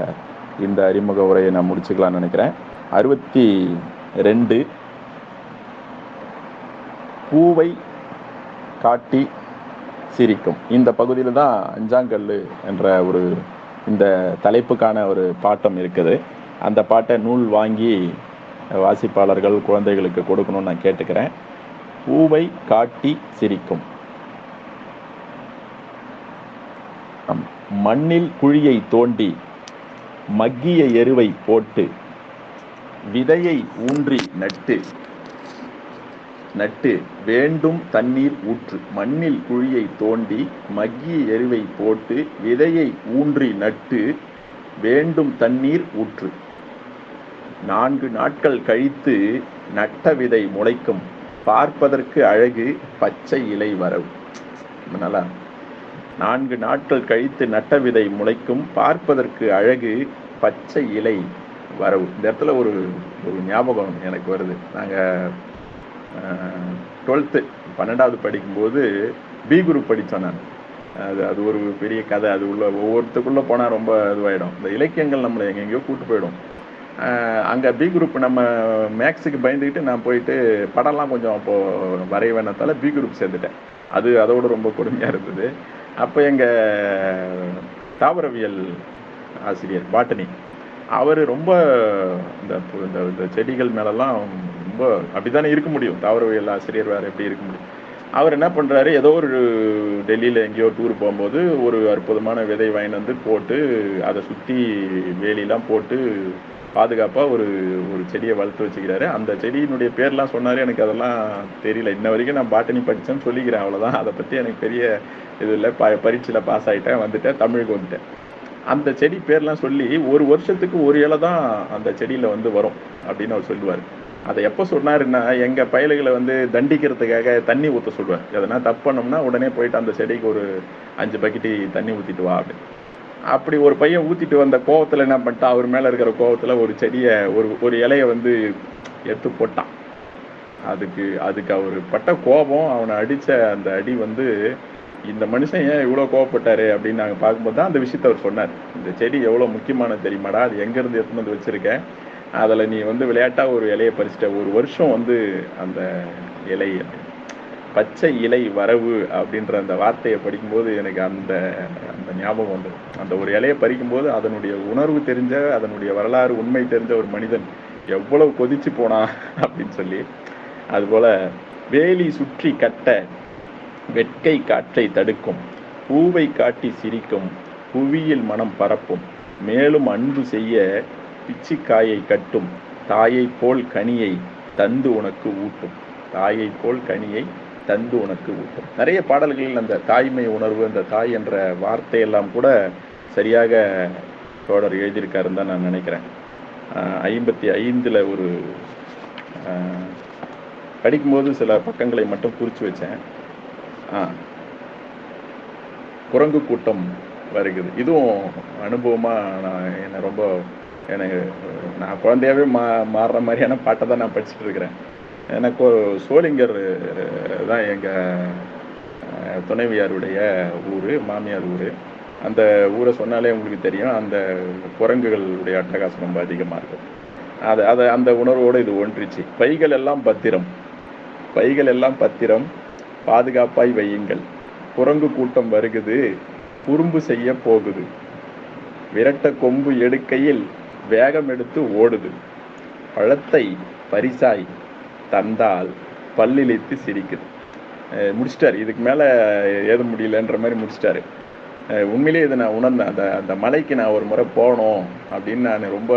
இந்த அறிமுக உரையை நான் முடிச்சுக்கலாம்னு நினைக்கிறேன். 62 பூவை காட்டி சிரிக்கும். இந்த பகுதியில் தான் அஞ்சாங்கல்லு என்ற இந்த தலைப்புக்கான ஒரு பாட்டம் இருக்குது. அந்த பாட்டை நூல் வாங்கி வாசிப்பாளர்கள் குழந்தைகளுக்கு கொடுக்கணும்னு நான் கேட்டுக்கிறேன். பூவை காட்டி சிரிக்கும். மண்ணில் குழியை தோண்டி மக்கிய எருவை போட்டு விதையை ஊன்றி நட்டு வேண்டும் தண்ணீர் ஊற்று. மண்ணில் குழியை தோண்டி மக்கிய எருவை போட்டு விதையை ஊன்றி நட்டு வேண்டும் தண்ணீர் ஊற்று. 4 நாட்கள் கழித்து நட்ட விதை முளைக்கும், பார்ப்பதற்கு அழகு பச்சை இலை வரவு. நல்லா, 4 நாட்கள் கழித்து நட்ட விதை முளைக்கும், பார்ப்பதற்கு அழகு பச்சை இலை வரவு. இந்த இடத்துல ஒரு ஞாபகம் எனக்கு வருது. நாங்கள் 12வது படிக்கும்போது பி குரூப் படித்தோம். நான் அது ஒரு பெரிய கதை. அது உள்ள ஒவ்வொருத்துக்குள்ளே போனால் ரொம்ப இதுவாகிடும். இந்த இலக்கியங்கள் நம்மளை எங்கெங்கேயோ கூப்பிட்டு போயிடும். அங்கே பி குரூப் நம்ம மேக்ஸுக்கு பயந்துக்கிட்டு நான் போயிட்டு படம்லாம் கொஞ்சம் அப்போது வரைய வேணத்தால் பி குரூப் சேர்ந்துட்டேன். அதோட ரொம்ப கொடுமையாக இருந்தது. அப்போ எங்கள் தாவரவியல் ஆசிரியர் பாட்டனி, அவர் ரொம்ப இந்த செடிகள் மேலெல்லாம் ரொம்ப அப்படித்தானே இருக்க முடியும். தாவரவியல் ஆசிரியர் வேறு எப்படி இருக்க முடியும்? அவர் என்ன பண்ணுறாரு, ஏதோ ஒரு டெல்லியில் எங்கேயோ டூர் போகும்போது ஒரு அற்புதமான விதை வாங்கி வந்து போட்டு அதை சுற்றி வேலியெல்லாம் போட்டு பாதுகாப்பாக ஒரு செடியை வளர்த்து வச்சுக்கிறாரு. அந்த செடியினுடைய பேர்லாம் சொன்னார். எனக்கு அதெல்லாம் தெரியல. இன்ன வரைக்கும் நான் பாட்டனி படித்தேன்னு சொல்லிக்கிறேன், அவ்வளோதான். அதை பற்றி எனக்கு பெரிய இது இல்லை. பரீட்சையில் பாஸ் ஆகிட்டேன், வந்துட்டேன், தமிழுக்கு வந்துட்டேன். அந்த செடி பேர்லாம் சொல்லி ஒரு வருஷத்துக்கு ஒரு இலை தான் அந்த செடியில் வந்து வரும் அப்படின்னு அவர் சொல்லுவார். அதை எப்போ சொன்னாருன்னா, எங்கள் பயலுகளை வந்து தண்டிக்கிறதுக்காக தண்ணி ஊற்ற சொல்லுவார். எதனா தப்பு பண்ணோம்னா உடனே போயிட்டு அந்த செடிக்கு ஒரு 5 பக்கெட்டி தண்ணி ஊற்றிட்டு வா அப்படின்னு. அப்படி ஒரு பையன் ஊற்றிட்டு வந்த கோவத்தில் என்ன பண்ணிட்டா, அவர் மேலே இருக்கிற கோவத்தில் ஒரு செடியை ஒரு இலையை வந்து எடுத்து போட்டான். அதுக்கு அவர் பட்ட கோபம், அவனை அடித்த அந்த அடி வந்து, இந்த மனுஷன் ஏன் இவ்வளோ கோவப்பட்டாரு அப்படின்னு நாங்கள் பார்க்கும்போது தான் அந்த விஷயத்த அவர் சொன்னார். இந்த செடி எவ்வளோ முக்கியமானது தெரியுமாடா, அது எங்கேருந்து எடுத்துன்னு வந்து வச்சுருக்கேன், அதில் நீ வந்து விளையாட்டாக ஒரு இலையை பறிச்சிட்ட, ஒரு வருஷம் வந்து அந்த இலை பச்சை இலை வரவு அப்படின்ற அந்த வார்த்தையை படிக்கும்போது எனக்கு அந்த ஞாபகம் வந்தது. அந்த ஒரு இலையை பறிக்கும்போது அதனுடைய உணர்வு தெரிஞ்ச, அதனுடைய வரலாறு உண்மை தெரிஞ்ச ஒரு மனிதன் எவ்வளவு கொதிச்சு போனான் அப்படின்னு சொல்லி. அதுபோல் வேலி சுற்றி கட்ட வெட்கை காற்றை தடுக்கும், பூவை காட்டி சிரிக்கும், புவியில் மனம் பரப்பும், மேலும் அன்பு செய்ய பிச்சிக்காயை கட்டும், தாயை போல் கனியை தந்து உனக்கு ஊட்டும், தாயை போல் கனியை தந்து உனக்கு ஊட்டும். நிறைய பாடல்களில் அந்த தாய்மை உணர்வு, அந்த தாய் என்ற வார்த்தையெல்லாம் கூட சரியாக தோழர் எழுதியிருக்காருன்னு தான் நான் நினைக்கிறேன். 55 ஒரு படிக்கும்போது சில பக்கங்களை மட்டும் குறித்து வச்சேன். குரங்கு கூட்டம் வருகிறது. இதுவும் அனுபவமாக நான் குழந்தையாகவே மாறுற மாதிரியான பாட்டை தான் நான் படிச்சுட்டு இருக்கிறேன். எனக்கு ஒரு சோளிங்கர் தான் எங்கள் துணைவியாருடைய ஊர், மாமியார் ஊர். அந்த ஊரை சொன்னாலே உங்களுக்கு தெரியும், அந்த குரங்குகளுடைய அட்டகாசம் ரொம்ப அதிகமாக இருக்கும். அந்த உணர்வோடு இது ஒன்றிச்சு. பைகள் எல்லாம் பத்திரம், பைகள் எல்லாம் பத்திரம், பாதுகாப்பாய் வையுங்கள். குரங்கு கூட்டம் வருகுது, குறும்பு செய்ய போகுது. விரட்ட கொம்பு எடுக்கையில் வேகம் எடுத்து ஓடுது. பழத்தை பரிசாய் தந்தால் பல்லிழித்து சிரிக்குது. முடிச்சிட்டாரு. இதுக்கு மேலே ஏத முடியலன்ற மாதிரி முடிச்சிட்டாரு. உண்மையிலேயே இதை நான் உணர்ந்தேன். அந்த மலைக்கு நான் ஒரு முறை போகணும் அப்படின்னு நான் ரொம்ப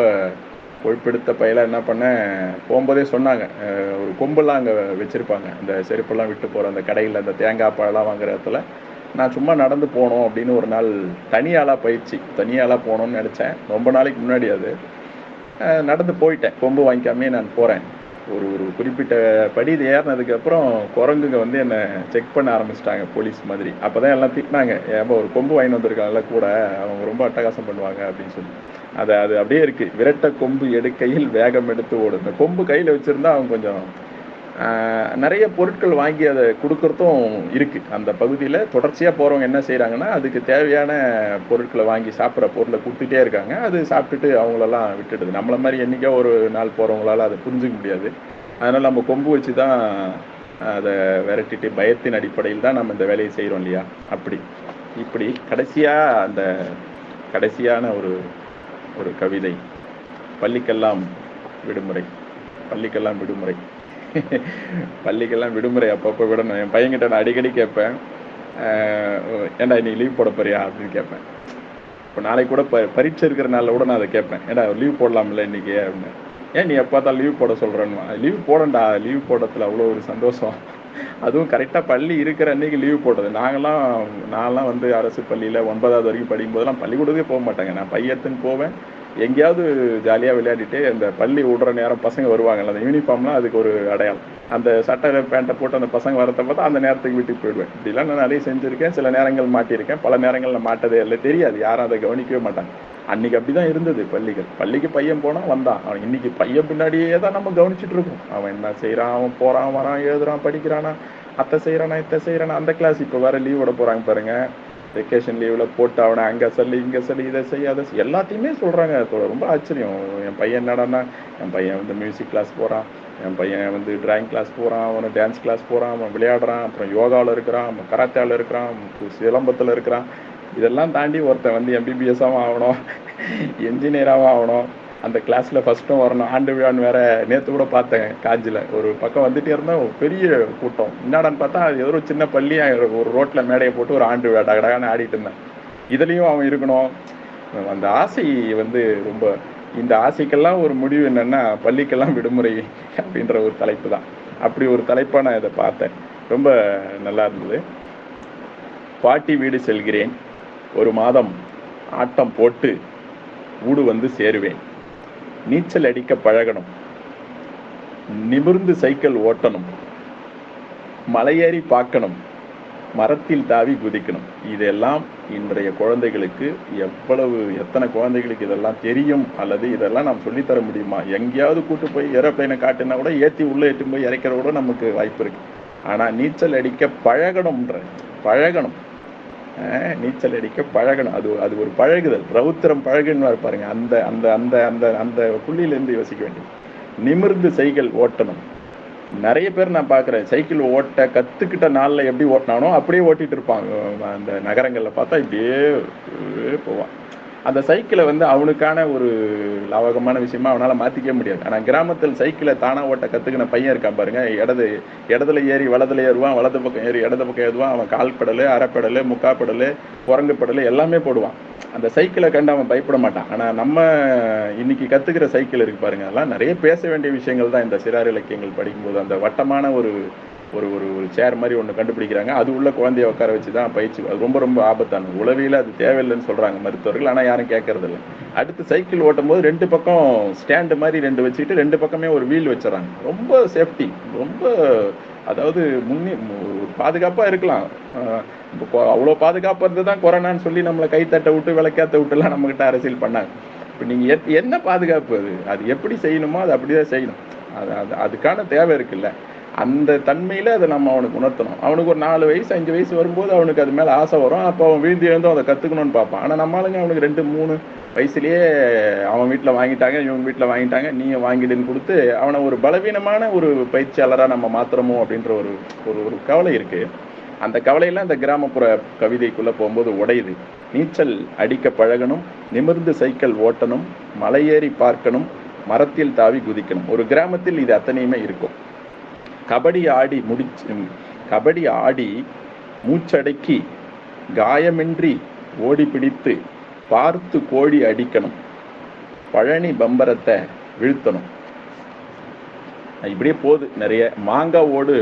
கொழுப்பெடுத்த பையலாக என்ன பண்ணேன், போகும்போதே சொன்னாங்க, ஒரு கொம்பெல்லாம் அங்கே வச்சுருப்பாங்க, அந்த செருப்பெல்லாம் விட்டு போகிற அந்த கடையில் அந்த தேங்காய் பழம்லாம் வாங்குற இடத்துல நான் சும்மா நடந்து போகணும் அப்படின்னு ஒரு நாள் தனியாளாக போகணும்னு நினச்சேன். ரொம்ப நாளைக்கு முன்னாடி அது நடந்து போயிட்டேன். கொம்பு வாங்கிக்காமே நான் போகிறேன். ஒரு குறிப்பிட்ட படி இது ஏறினதுக்கப்புறம் குரங்குங்க வந்து என்னை செக் பண்ண ஆரம்பிச்சிட்டாங்க, போலீஸ் மாதிரி. அப்போ தான் எல்லாம் திட்டினாங்க, ஏப்போ ஒரு கொம்பு வாங்கிட்டு வந்திருக்காங்கல்ல கூட, அவங்க ரொம்ப அட்டகாசம் பண்ணுவாங்க அப்படின்னு சொல்லி. அது அப்படியே இருக்குது. விரட்ட கொம்பு எடுக்கையில் வேகம் எடுத்து ஓடும். இந்த கொம்பு கையில் வச்சுருந்தா அவங்க கொஞ்சம் நிறைய பொருட்கள் வாங்கி அதை கொடுக்குறதும் இருக்குது. அந்த பகுதியில் தொடர்ச்சியாக போகிறவங்க என்ன செய்கிறாங்கன்னா, அதுக்கு தேவையான பொருட்களை வாங்கி சாப்பிட்ற பொருளை கொடுத்துட்டே இருக்காங்க. அது சாப்பிட்டுட்டு அவங்களெல்லாம் விட்டுடுது. நம்மளை மாதிரி என்றைக்கோ ஒரு நாள் போகிறவங்களால அதை புரிஞ்சுக்க முடியாது. அதனால் நம்ம கொம்பு வச்சு தான் அதை விரட்டிட்டு பயத்தின் அடிப்படையில் தான் நம்ம இந்த வேலையை செய்கிறோம் இல்லையா. இப்படி கடைசியான ஒரு கவிதை. பள்ளிக்கெல்லாம் விடுமுறை அப்பப்போ விடணும். என் பையன்கிட்ட நான் அடிக்கடி கேட்பேன், ஏன்டா இன்னைக்கு லீவ் போட போறியா அப்படின்னு கேட்பேன். இப்போ நாளைக்கு கூட பரீட்சை இருக்கிற நாளில் கூட நான் அதை கேட்பேன், ஏன்டா லீவ் போடலாம்ல இன்னைக்கு அப்படின்னு. ஏன் நீ எப்போ தான் லீவ் போட சொல்கிறேன்னு. லீவ் போடண்டா, லீவ் போடுறதுல அவ்வளோ ஒரு சந்தோஷம். அதுவும் கரெக்டாக பள்ளி இருக்கிற அன்னைக்கு லீவ் போடுறது. நான்லாம் வந்து அரசு பள்ளியில் 9வது வரைக்கும் படிக்கும்போதெல்லாம் பள்ளிக்கூடத்துக்கே போக மாட்டாங்க. நான் பையத்துன்னு போவேன், எங்கேயாவது ஜாலியாக விளையாடிட்டு அந்த பள்ளி விடுற நேரம் பசங்க வருவாங்கல்ல, அந்த யூனிஃபார்ம்லாம் அதுக்கு ஒரு அடையாளம். அந்த சட்டை பேண்ட்டை போட்டு அந்த பசங்க வரத்தை பார்த்தா அந்த நேரத்துக்கு வீட்டுக்கு போயிடுவேன். இப்படிலாம் நான் நிறைய செஞ்சுருக்கேன். சில நேரங்கள் மாட்டியிருக்கேன், பல நேரங்களில் மாட்டதே இல்லை, தெரியாது, யாரும் அதை கவனிக்கவே மாட்டாங்க. அன்றைக்கி அப்படி தான் இருந்தது பள்ளிக்கு பையன் போனால் வந்தான். அவன் இன்றைக்கி பையன் பின்னாடியே தான் நம்ம கவனிச்சுட்டு இருக்கோம். அவன் என்ன செய்கிறான், அவன் போகிறான் வரான், எழுதுறான், படிக்கிறானா, இத்தை செய்கிறானா. அந்த கிளாஸ் இப்போ வேறு லீவ் விட போகிறாங்க பாருங்கள். வெக்கேஷன் லீவில் போட்டு அவனை அங்கே சொல்லி இங்கே சொல்லி இதை செய்ய அதை எல்லாத்தையுமே சொல்கிறாங்க. ரொம்ப ஆச்சரியம். என் பையன் என்னடான்னா, என் பையன் வந்து மியூசிக் கிளாஸ் போகிறான், என் பையன் வந்து டிராயிங் கிளாஸ் போகிறான், அவனை டான்ஸ் கிளாஸ் போகிறான், அவன் விளையாடுறான், அப்புறம் யோகாவில் இருக்கிறான், அவன் கராத்தாவில் இருக்கிறான், சிலம்பத்தில் இருக்கிறான். இதெல்லாம் தாண்டி ஒருத்தன் வந்து எம்பிபிஎஸ்ஸாகவும் ஆகணும், என்ஜினியராகவும் ஆகணும், அந்த கிளாஸில் ஃபஸ்ட்டும் வரணும், ஆண்டு விழான்னு வேறு. நேற்று கூட பார்த்தேன் காஞ்சியில் ஒரு பக்கம் வந்துட்டே இருந்தால் ஒரு பெரிய கூட்டம். என்னடான்னு பார்த்தா அது ஏதோ ஒரு சின்ன பள்ளி, ஒரு ரோட்டில் மேடையை போட்டு ஒரு ஆண்டு விழா டகடகான்னு ஆடிட்டு இருந்தேன். இதுலேயும் அவன் இருக்கணும். அந்த ஆசை வந்து ரொம்ப, இந்த ஆசைக்கெல்லாம் ஒரு முடிவு என்னென்னா பள்ளிக்கெல்லாம் விடுமுறை அப்படின்ற ஒரு தலைப்பு தான். அப்படி ஒரு தலைப்பாக நான் இதை பார்த்தேன். ரொம்ப நல்லா இருந்தது. பாட்டி வீடு செல்கிறேன், ஒரு மாதம் ஆட்டம் போட்டு ஊடு வந்து சேருவேன். நீச்சல் அடிக்க பழகணும், நிமிர்ந்து சைக்கிள் ஓட்டணும், மலையேறி பார்க்கணும், மரத்தில் தாவி குதிக்கணும். இதெல்லாம் இன்றைய குழந்தைகளுக்கு எத்தனை குழந்தைகளுக்கு இதெல்லாம் தெரியும், அல்லது இதெல்லாம் நாம் சொல்லித்தர முடியுமா? எங்கேயாவது கூட்டு போய் ஏரோப்ளைனை காட்டுனா கூட ஏற்றி உள்ளே ஏற்றி போய் இறக்கிற கூட நமக்கு வாய்ப்பு இருக்குது. ஆனால் நீச்சல் அடிக்க பழகணும். நீச்சல் அடிக்க பழகணும். அது ஒரு பழகுதல், ரவுத்திரம் பழகுன்னு பாருங்க. அந்த அந்த அந்த அந்த அந்த புள்ளியிலேருந்து யோசிக்க வேண்டியது. நிமிர்ந்து சைக்கிள் ஓட்டணும். நிறைய பேர் நான் பார்க்குறேன், சைக்கிள் ஓட்ட கற்றுக்கிட்ட நாளில் எப்படி ஓட்டினானோ அப்படியே ஓட்டிகிட்டு இருப்பாங்க. அந்த நகரங்களில் பார்த்தா இப்படியே போவான். அந்த சைக்கிளை வந்து அவனுக்கான ஒரு லாவகமான விஷயமா அவனால் மாற்றிக்க முடியாது. ஆனால் கிராமத்தில் சைக்கிளை தானாக ஓட்ட கற்றுக்கின பையன் இருக்கான் பாருங்க. இடத்துல ஏறி வலதுல ஏறுவான், வலது பக்கம் ஏறி இடது பக்கம் ஏறுவான். அவன் கால் பெடலு, அரைப்பெடலு, முக்கா பெடலு, குரங்கு பெடலு எல்லாமே போடுவான். அந்த சைக்கிளை கண்டு அவன் பயப்பட மாட்டான். ஆனால் நம்ம இன்னைக்கு கற்றுக்கிற சைக்கிள் இருக்கு பாருங்க, அதெல்லாம் நிறைய பேச வேண்டிய விஷயங்கள் தான். இந்த சிறார் இலக்கியங்கள் படிக்கும்போது அந்த வட்டமான ஒரு ஒரு ஒரு ஒரு சேர் மாதிரி ஒன்று கண்டுபிடிக்கிறாங்க. அது உள்ள குழந்தைய உட்கார வச்சு தான் பயிற்சி. அது ரொம்ப ரொம்ப ஆபத்தானது. உளவியில் அது தேவையில்லைன்னு சொல்கிறாங்க மருத்துவர்கள், ஆனால் யாரும் கேட்கறதில்ல. அடுத்து சைக்கிள் ஓட்டும் போது 2 பக்கம் ஸ்டாண்டு மாதிரி 2 வச்சுக்கிட்டு 2 பக்கமே ஒரு வீல் வச்சிடறாங்க. ரொம்ப சேஃப்டி, ரொம்ப அதாவது பாதுகாப்பாக இருக்கலாம். இப்போ அவ்வளோ பாதுகாப்பாக இருந்து தான் கொரோனான்னு சொல்லி நம்மளை கைத்தட்ட விட்டு விளக்கேற்ற விட்டுலாம் நம்மக்கிட்ட அரசியல் பண்ணாங்க. இப்போ நீங்கள் என்ன பாதுகாப்பு? அது எப்படி செய்யணுமோ அது அப்படி தான் செய்யணும். அதுக்கான தேவை இருக்குல்ல. அந்த தன்மையில் அதை நம்ம அவனுக்கு உணர்த்தணும். அவனுக்கு ஒரு 4 வயசு 5 வயசு வரும்போது அவனுக்கு அது மேலே ஆசை வரும். அப்போ அவன் விழுந்து எழுந்தும் அதை கற்றுக்கணும்னு பார்ப்பான். ஆனால் நம்மளுங்க அவனுக்கு 2 3 வயசுலேயே அவன் வீட்டில் வாங்கிட்டாங்க, இவங்க வீட்டில் வாங்கிட்டாங்க, நீங்கள் வாங்கிடுன்னு கொடுத்து அவனை ஒரு பலவீனமான ஒரு பயிற்சியாளராக நம்ம மாத்திரமோ அப்படின்ற ஒரு ஒரு கவலை இருக்குது. அந்த கவலையெல்லாம் இந்த கிராமப்புற கவிதைக்குள்ளே போகும்போது உடையுது. நீச்சல் அடிக்க பழகணும், நிமிர்ந்து சைக்கிள் ஓட்டணும், மலையேறி பார்க்கணும், மரத்தில் தாவி குதிக்கணும். ஒரு கிராமத்தில் இது அத்தனையுமே இருக்கும். கபடி ஆடி மூச்சடக்கி காயமின்றி ஓடி பிடித்து பார்த்து கோழி அடிக்கணும், பழனி பம்பரத்தை வீழ்த்தணும். இப்படியே போகுது நிறைய. மாங்காவோடு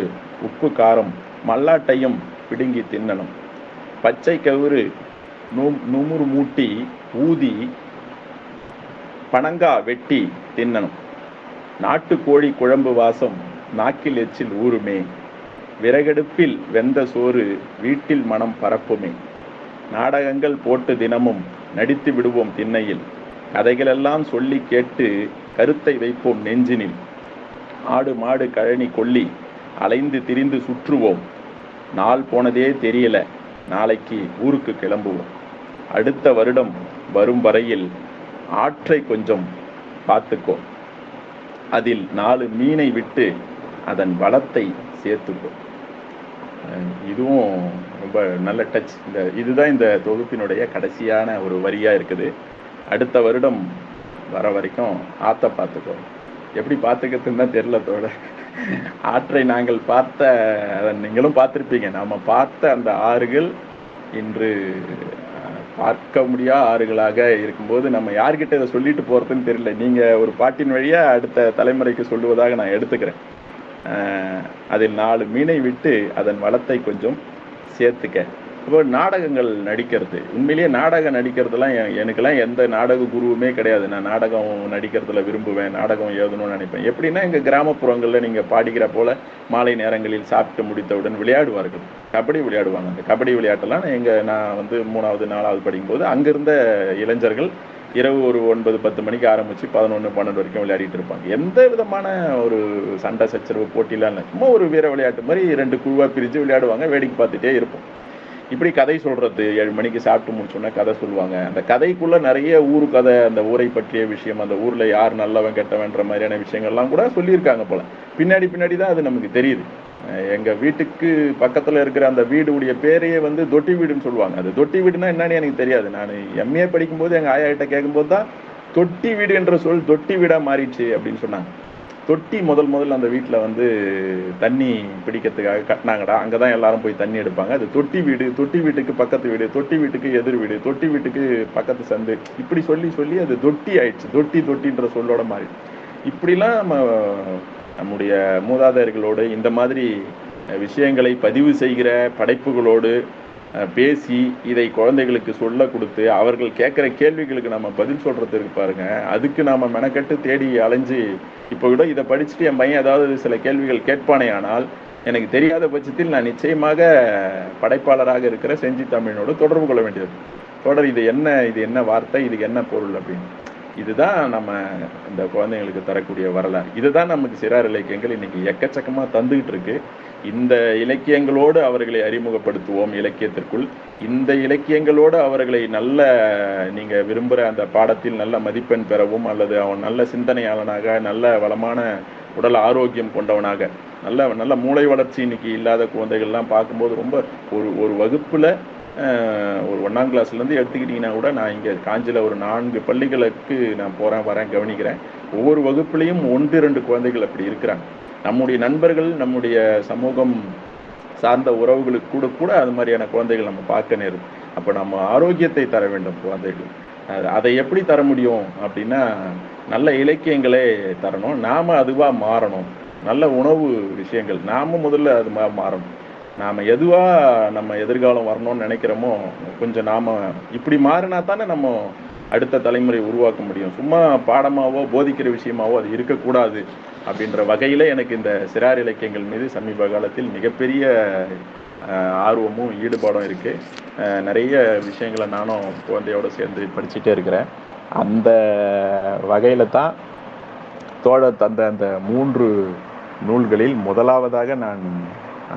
உப்பு காரம் மல்லாட்டையும் பிடுங்கி தின்னணும், பச்சை கவுறு நுமுறு மூட்டி ஊதி பனங்கா வெட்டி தின்னணும், நாட்டுக்கோழி குழம்பு வாசம் நாக்கில் எச்சில் ஊறுமே, விறகடுப்பில் வெந்த சோறு வீட்டில் மனம் பரப்புமே, நாடகங்கள் போட்டு தினமும் நடித்து விடுவோம் திண்ணையில், கதைகளெல்லாம் சொல்லி கேட்டு கருத்தை வைப்போம் நெஞ்சினில், ஆடு மாடு கழனி கொல்லி அலைந்து திரிந்து சுற்றுவோம், நாள் போனதே தெரியல, நாளைக்கு ஊருக்கு கிளம்புவோம், அடுத்த வருடம் வரும் வரையில் ஆற்றை கொஞ்சம் பார்த்துக்கோ, அதில் 4 மீனை விட்டு அதன் வளத்தை சேர்த்துக்கோ. இதுவும் ரொம்ப நல்ல டச். இதுதான் இந்த தொகுப்பினுடைய கடைசியான ஒரு வரியாக இருக்குது. அடுத்த வருடம் வர வரைக்கும் ஆற்றை பார்த்துக்கோ. எப்படி பார்த்துக்கிறதுன்னு தான் தெரியல தோட. ஆற்றை நாங்கள் அதை நீங்களும் பார்த்துருப்பீங்க. நாம் பார்த்த அந்த ஆறுகள் இன்று பார்க்க முடியாத ஆறுகளாக இருக்கும்போது நம்ம யார்கிட்ட இதை சொல்லிட்டு போகிறதுன்னு தெரியல. நீங்கள் ஒரு பாட்டின் வழியாக அடுத்த தலைமுறைக்கு சொல்லுவதாக நான் எடுத்துக்கிறேன். அதில் 4 மீனை விட்டு அதன் வளத்தை கொஞ்சம் சேர்த்துக்க. இப்போ நாடகங்கள் நடிக்கிறது, உண்மையிலேயே நாடகம் நடிக்கிறதுலாம் எனக்கெல்லாம் எந்த நாடக குருவுமே கிடையாது. நான் நாடகம் நடிக்கிறதுல விரும்புவேன், நாடகம் எழுதணும்னு நினைப்பேன். எப்படின்னா எங்கள் கிராமப்புறங்களில் நீங்கள் பாடிக்கிற போல் மாலை நேரங்களில் சாப்பிட்டு முடித்தவுடன் விளையாடுவார்கள், கபடி விளையாடுவாங்க. அந்த கபடி விளையாட்டெல்லாம் நான் வந்து 3வது 4வது படிக்கும்போது அங்கிருந்த இளைஞர்கள் இரவு ஒரு 9 10 மணிக்கு ஆரம்பித்து 11 12 வரைக்கும் விளையாடிட்டு இருப்பாங்க. எந்த விதமான ஒரு சண்டை சச்சரவு போட்டிலாம் இல்லை. சும்மா ஒரு வீர விளையாட்டு மாதிரி 2 குழுவாக பிரித்து விளையாடுவாங்க, வேடிக்கை பார்த்துட்டே இருப்போம். இப்படி கதை சொல்கிறது, 7 மணிக்கு சாப்பிட்டு முடிச்சோன்னா கதை சொல்லுவாங்க. அந்த கதைக்குள்ளே நிறைய ஊர் கதை, அந்த ஊரை பற்றிய விஷயம், அந்த ஊரில் யார் நல்லவன் கெட்டவன்ற மாதிரியான விஷயங்கள்லாம் கூட சொல்லியிருக்காங்க போல். பின்னாடி தான் அது நமக்கு தெரியுது. எங்கள் வீட்டுக்கு பக்கத்தில் இருக்கிற அந்த வீடுடைய பேரையே வந்து தொட்டி வீடுன்னு சொல்லுவாங்க. அது தொட்டி வீடுனா என்னன்னு எனக்கு தெரியாது. நான் எம்ஏ படிக்கும்போது எங்கள் ஆயா கிட்ட கேட்கும்போது தான் தொட்டி வீடு என்ற சொல் தொட்டி வீடாக மாறிடுச்சு அப்படின்னு சொன்னாங்க. தொட்டி முதல்ல அந்த வீட்டில் வந்து தண்ணி பிடிக்கிறதுக்காக கட்டினாங்கடா, அங்கே தான் எல்லாரும் போய் தண்ணி எடுப்பாங்க. அது தொட்டி வீடு, தொட்டி வீட்டுக்கு பக்கத்து வீடு, தொட்டி வீட்டுக்கு எதிர் வீடு, தொட்டி வீட்டுக்கு பக்கத்து சந்து, இப்படி சொல்லி அது தொட்டி ஆயிடுச்சு. தொட்டின்ற சொல்லோட மாறி. இப்படிலாம் நம்முடைய மூதாதையர்களோடு இந்த மாதிரி விஷயங்களை பதிவு செய்கிற படைப்புகளோடு பேசி இதை குழந்தைகளுக்கு சொல்ல கொடுத்து அவர்கள் கேட்குற கேள்விகளுக்கு நம்ம பதில் சொல்கிறதுக்கு பாருங்க, அதுக்கு நாம் மெனக்கட்டு தேடி அலைஞ்சு இப்போ கூட இதை படிச்சுட்டு என் பையன் ஏதாவது சில கேள்விகள் கேட்பானே, ஆனால் எனக்கு தெரியாத பட்சத்தில் நான் நிச்சயமாக படைப்பாளராக இருக்கிற செஞ்சி தமிழனோடு தொடர்பு கொள்ள வேண்டியது. இது என்ன வார்த்தை, இதுக்கு என்ன பொருள் அப்படின்னு. இதுதான் நம்ம இந்த குழந்தைங்களுக்கு தரக்கூடிய வரலாறு. இதுதான் நமக்கு சிறார் இலக்கியங்கள் இன்னைக்கு எக்கச்சக்கமாக தந்துகிட்டு இருக்கு. இந்த இலக்கியங்களோடு அவர்களை அறிமுகப்படுத்துவோம் இலக்கியத்திற்குள். இந்த இலக்கியங்களோடு அவர்களை நீங்கள் விரும்புகிற அந்த பாடத்தில் நல்ல மதிப்பெண் பெறவும், அல்லது அவன் நல்ல சிந்தனையாளனாக, நல்ல வளமான உடல் ஆரோக்கியம் கொண்டவனாக, நல்ல மூளை வளர்ச்சி இன்னைக்கு இல்லாத குழந்தைகள்லாம் பார்க்கும்போது ரொம்ப ஒரு வகுப்பில் ஒரு 1ஆம் கிளாஸ்லேருந்து எடுத்துக்கிட்டிங்கன்னா கூட, நான் இங்கே காஞ்சியில் ஒரு 4 பள்ளிகளுக்கு நான் வரேன் கவனிக்கிறேன். ஒவ்வொரு வகுப்புலேயும் 1 2 குழந்தைகள் அப்படி இருக்கிறாங்க. நம்முடைய நண்பர்கள், நம்முடைய சமூகம் சார்ந்த உறவுகளுக்கு கூட அது மாதிரியான குழந்தைகள் நம்ம பார்க்க நேரும். அப்போ நம்ம ஆரோக்கியத்தை தர வேண்டும் குழந்தைகள். அதை எப்படி தர முடியும் அப்படின்னா, நல்ல இலக்கியங்களே தரணும், நாம் அதுவாக மாறணும். நல்ல உணவு விஷயங்கள் நாம் முதல்ல அது மாறணும். நாம் எதுவாக நம்ம எதிர்காலம் வரணும்னு நினைக்கிறோமோ கொஞ்சம் நாம் இப்படி மாறினா தானே நம்ம அடுத்த தலைமுறை உருவாக்க முடியும். சும்மா பாடமாவோ போதிக்கிற விஷயமாவோ அது இருக்கக்கூடாது அப்படின்ற வகையில் எனக்கு இந்த சிறார் இலக்கியங்கள் மீது சமீப காலத்தில் மிகப்பெரிய ஆர்வமும் ஈடுபாடும் இருக்குது. நிறைய விஷயங்களை நானும் குழந்தையோடு சேர்ந்து படிச்சுட்டே இருக்கிறேன். அந்த வகையில் தான் தோழர் தந்த அந்த 3 நூல்களில் முதலாவதாக நான்